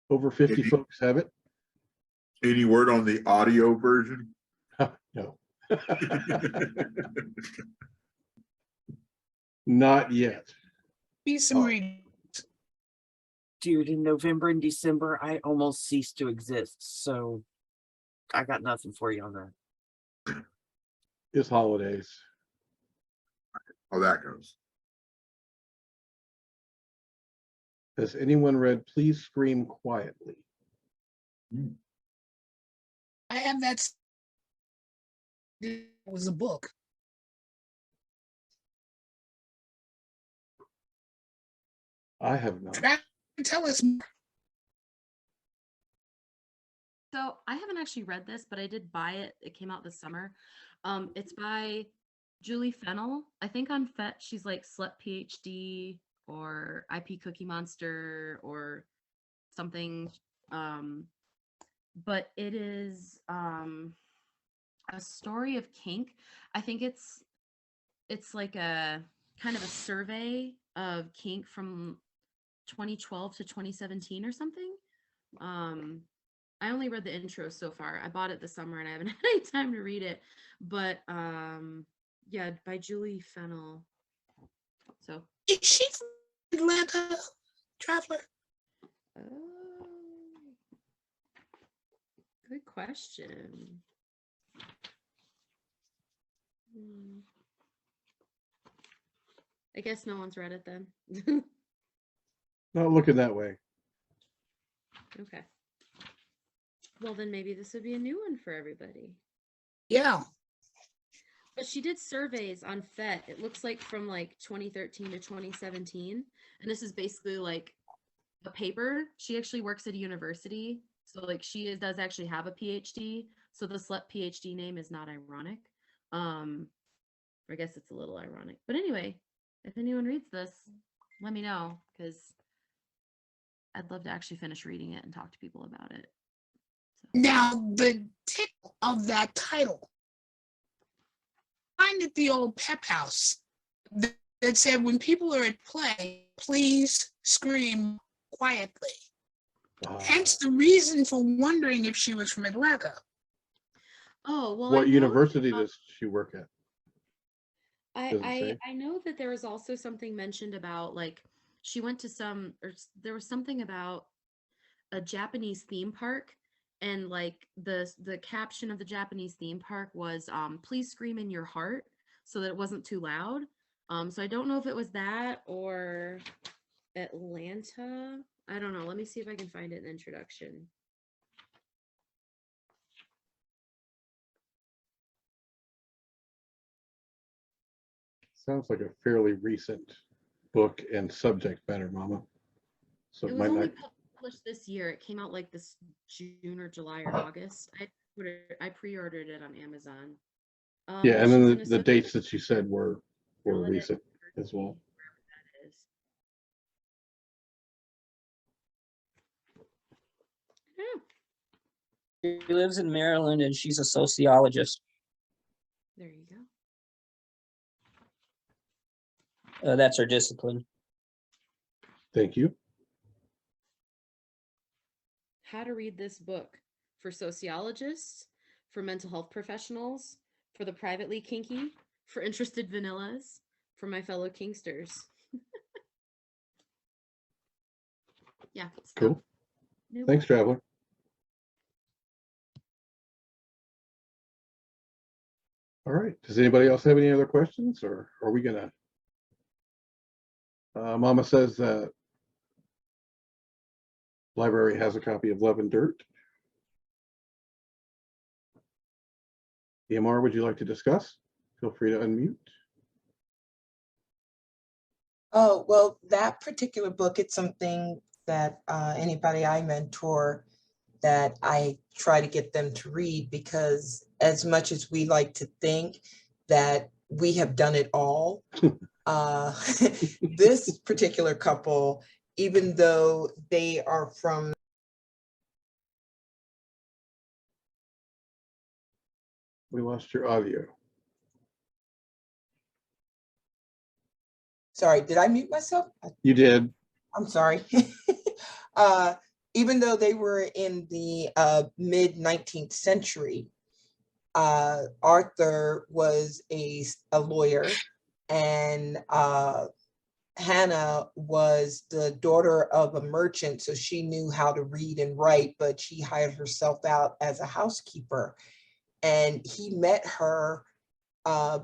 Over 50 Any- folks have it. Any word on the audio version? No. Not yet. Be some Oh. reading. Dude, in November and December, I almost ceased to exist. So I got nothing for you on that. It's holidays. How that goes. Has anyone read Please Scream Quietly? I have that. It was a book. I have not. Tell us more. So I haven't actually read this, but I did buy it. It came out this summer. It's by Julie Fennell. I think on FET she's like Slut PhD or IP Cookie Monster or something. But it is a story of kink. I think it's like a kind of a survey of kink from 2012 to 2017 or something. I only read the intro so far. I bought it this summer and I haven't had any time to read it. But yeah, by Julie Fennell. So Is she from Atlanta, Traveler? Good question. I guess no one's read it then. Not looking that way. Okay. Well, then maybe this would be a new one for everybody. Yeah. But she did surveys on FET. It looks like from like 2013 to 2017. And this is basically like a paper. She actually works at a university. So like she does actually have a PhD. So the Slut PhD name is not ironic. I guess it's a little ironic. But anyway, if anyone reads this, let me know because I'd love to actually finish reading it and talk to people about it. So. Now, the title of that title, find at the old Pep House that said, when people are at play, please scream quietly. Hence the reason for wondering if she was from Atlanta. Oh, well. What university does she work at? I know that there was also something mentioned about like she went to there was something about a Japanese theme park, and like the caption of the Japanese theme park was please scream in your heart, so that it wasn't too loud. So I don't know if it was that or Atlanta. I don't know. Let me see if I can find it in the introduction. Sounds like a fairly recent book and subject matter, Mama. So It was only published this year. It came out like this June or July or August. I pre-ordered it on Amazon. Yeah, and then the dates that you said were recent as well. She lives in Maryland and she's a sociologist. There you go. That's her discipline. Thank you. How to read this book for sociologists, for mental health professionals, for the privately kinky, for interested vanillas, for my fellow kinksters. Yeah. Cool. Thanks, Traveler. All right. Does anybody else have any other questions, or are we gonna? Mama says that library has a copy of Love and Dirt. EMR, would you like to discuss? Feel free to unmute. Oh, well, that particular book, it's something that anybody I mentor, that I try to get them to read, because as much as we like to think that we have done it all, this particular couple, even though they are from... We lost your audio. Sorry, did I mute myself? You did. I'm sorry. Even though they were in the mid 19th century, Arthur was a lawyer, and Hannah was the daughter of a merchant, so she knew how to read and write, but she hired herself out as a housekeeper. And he met her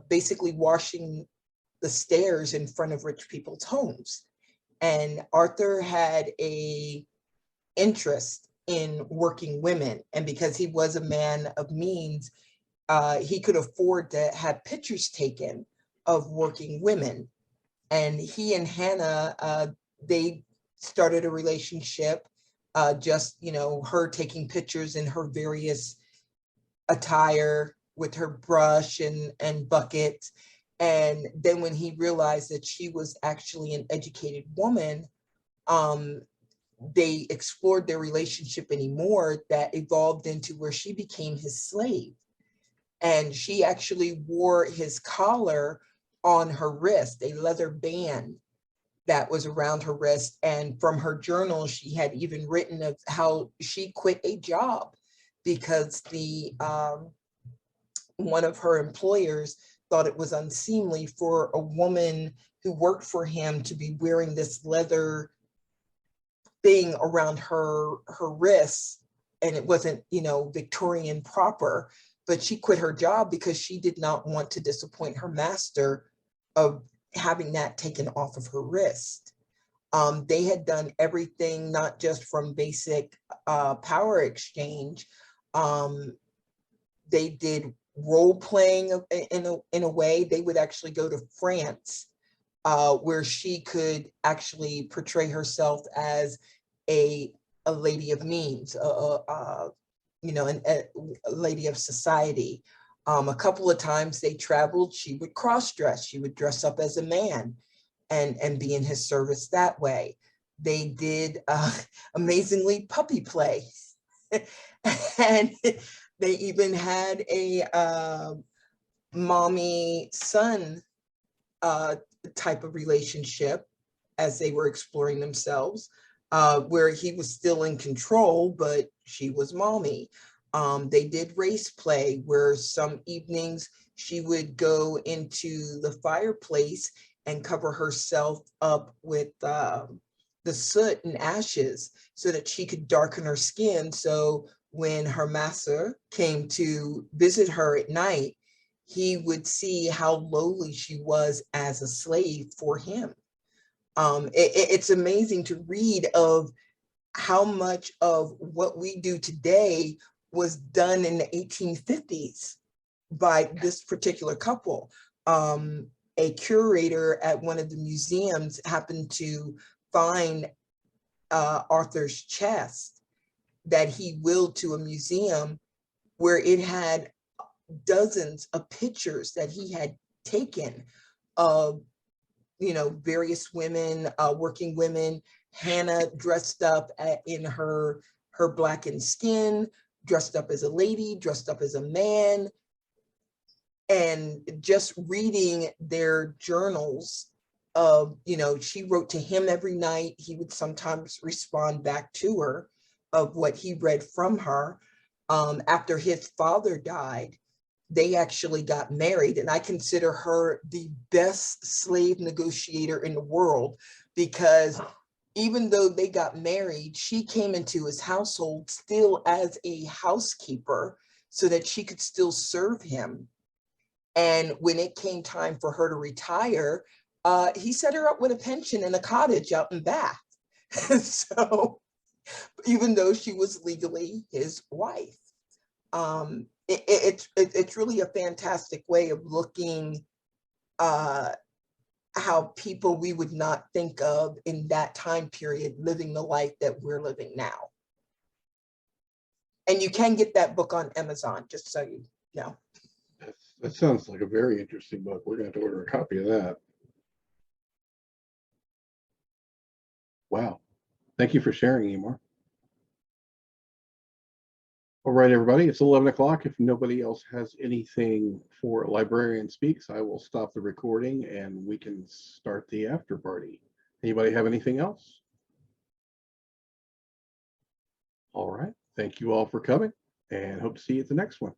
basically washing the stairs in front of rich people's homes. And Arthur had a interest in working women. And because he was a man of means, he could afford to have pictures taken of working women. And he and Hannah, they started a relationship, just, you know, her taking pictures in her various attire with her brush and bucket. And then when he realized that she was actually an educated woman, they explored their relationship anymore, that evolved into where she became his slave. And she actually wore his collar on her wrist, a leather band that was around her wrist. And from her journal, she had even written of how she quit a job because the one of her employers thought it was unseemly for a woman who worked for him to be wearing this leather thing around her wrists, and it wasn't, you know, Victorian proper. But she quit her job because she did not want to disappoint her master of having that taken off of her wrist. They had done everything, not just from basic power exchange. They did role playing in a way. They would actually go to France, where she could actually portray herself as a lady of means, you know, a lady of society. A couple of times they traveled, she would cross-dress, she would dress up as a man and be in his service that way. They did amazingly puppy play. And they even had a mommy son type of relationship as they were exploring themselves, where he was still in control, but she was mommy. They did race play, where some evenings she would go into the fireplace and cover herself up with the soot and ashes so that she could darken her skin. So when her master came to visit her at night, he would see how lowly she was as a slave for him. It's amazing to read of how much of what we do today was done in the 1850s by this particular couple. A curator at one of the museums happened to find Arthur's chest that he willed to a museum, where it had dozens of pictures that he had taken of, you know, various women, working women. Hannah dressed up in her blackened skin, dressed up as a lady, dressed up as a man. And just reading their journals of, you know, she wrote to him every night. He would sometimes respond back to her of what he read from her. After his father died, they actually got married, and I consider her the best slave negotiator in the world, because even though they got married, she came into his household still as a housekeeper so that she could still serve him. And when it came time for her to retire, he set her up with a pension in a cottage out in Bath. So even though she was legally his wife. It's really a fantastic way of looking how people we would not think of in that time period living the life that we're living now. And you can get that book on Amazon, just so you know. That sounds like a very interesting book. We're going to have to order a copy of that. Wow. Thank you for sharing, Emor. All right, everybody, it's 11 o'clock. If nobody else has anything for Librarian Speaks, I will stop the recording and we can start the after party. Anybody have anything else? All right. Thank you all for coming and hope to see you at the next one.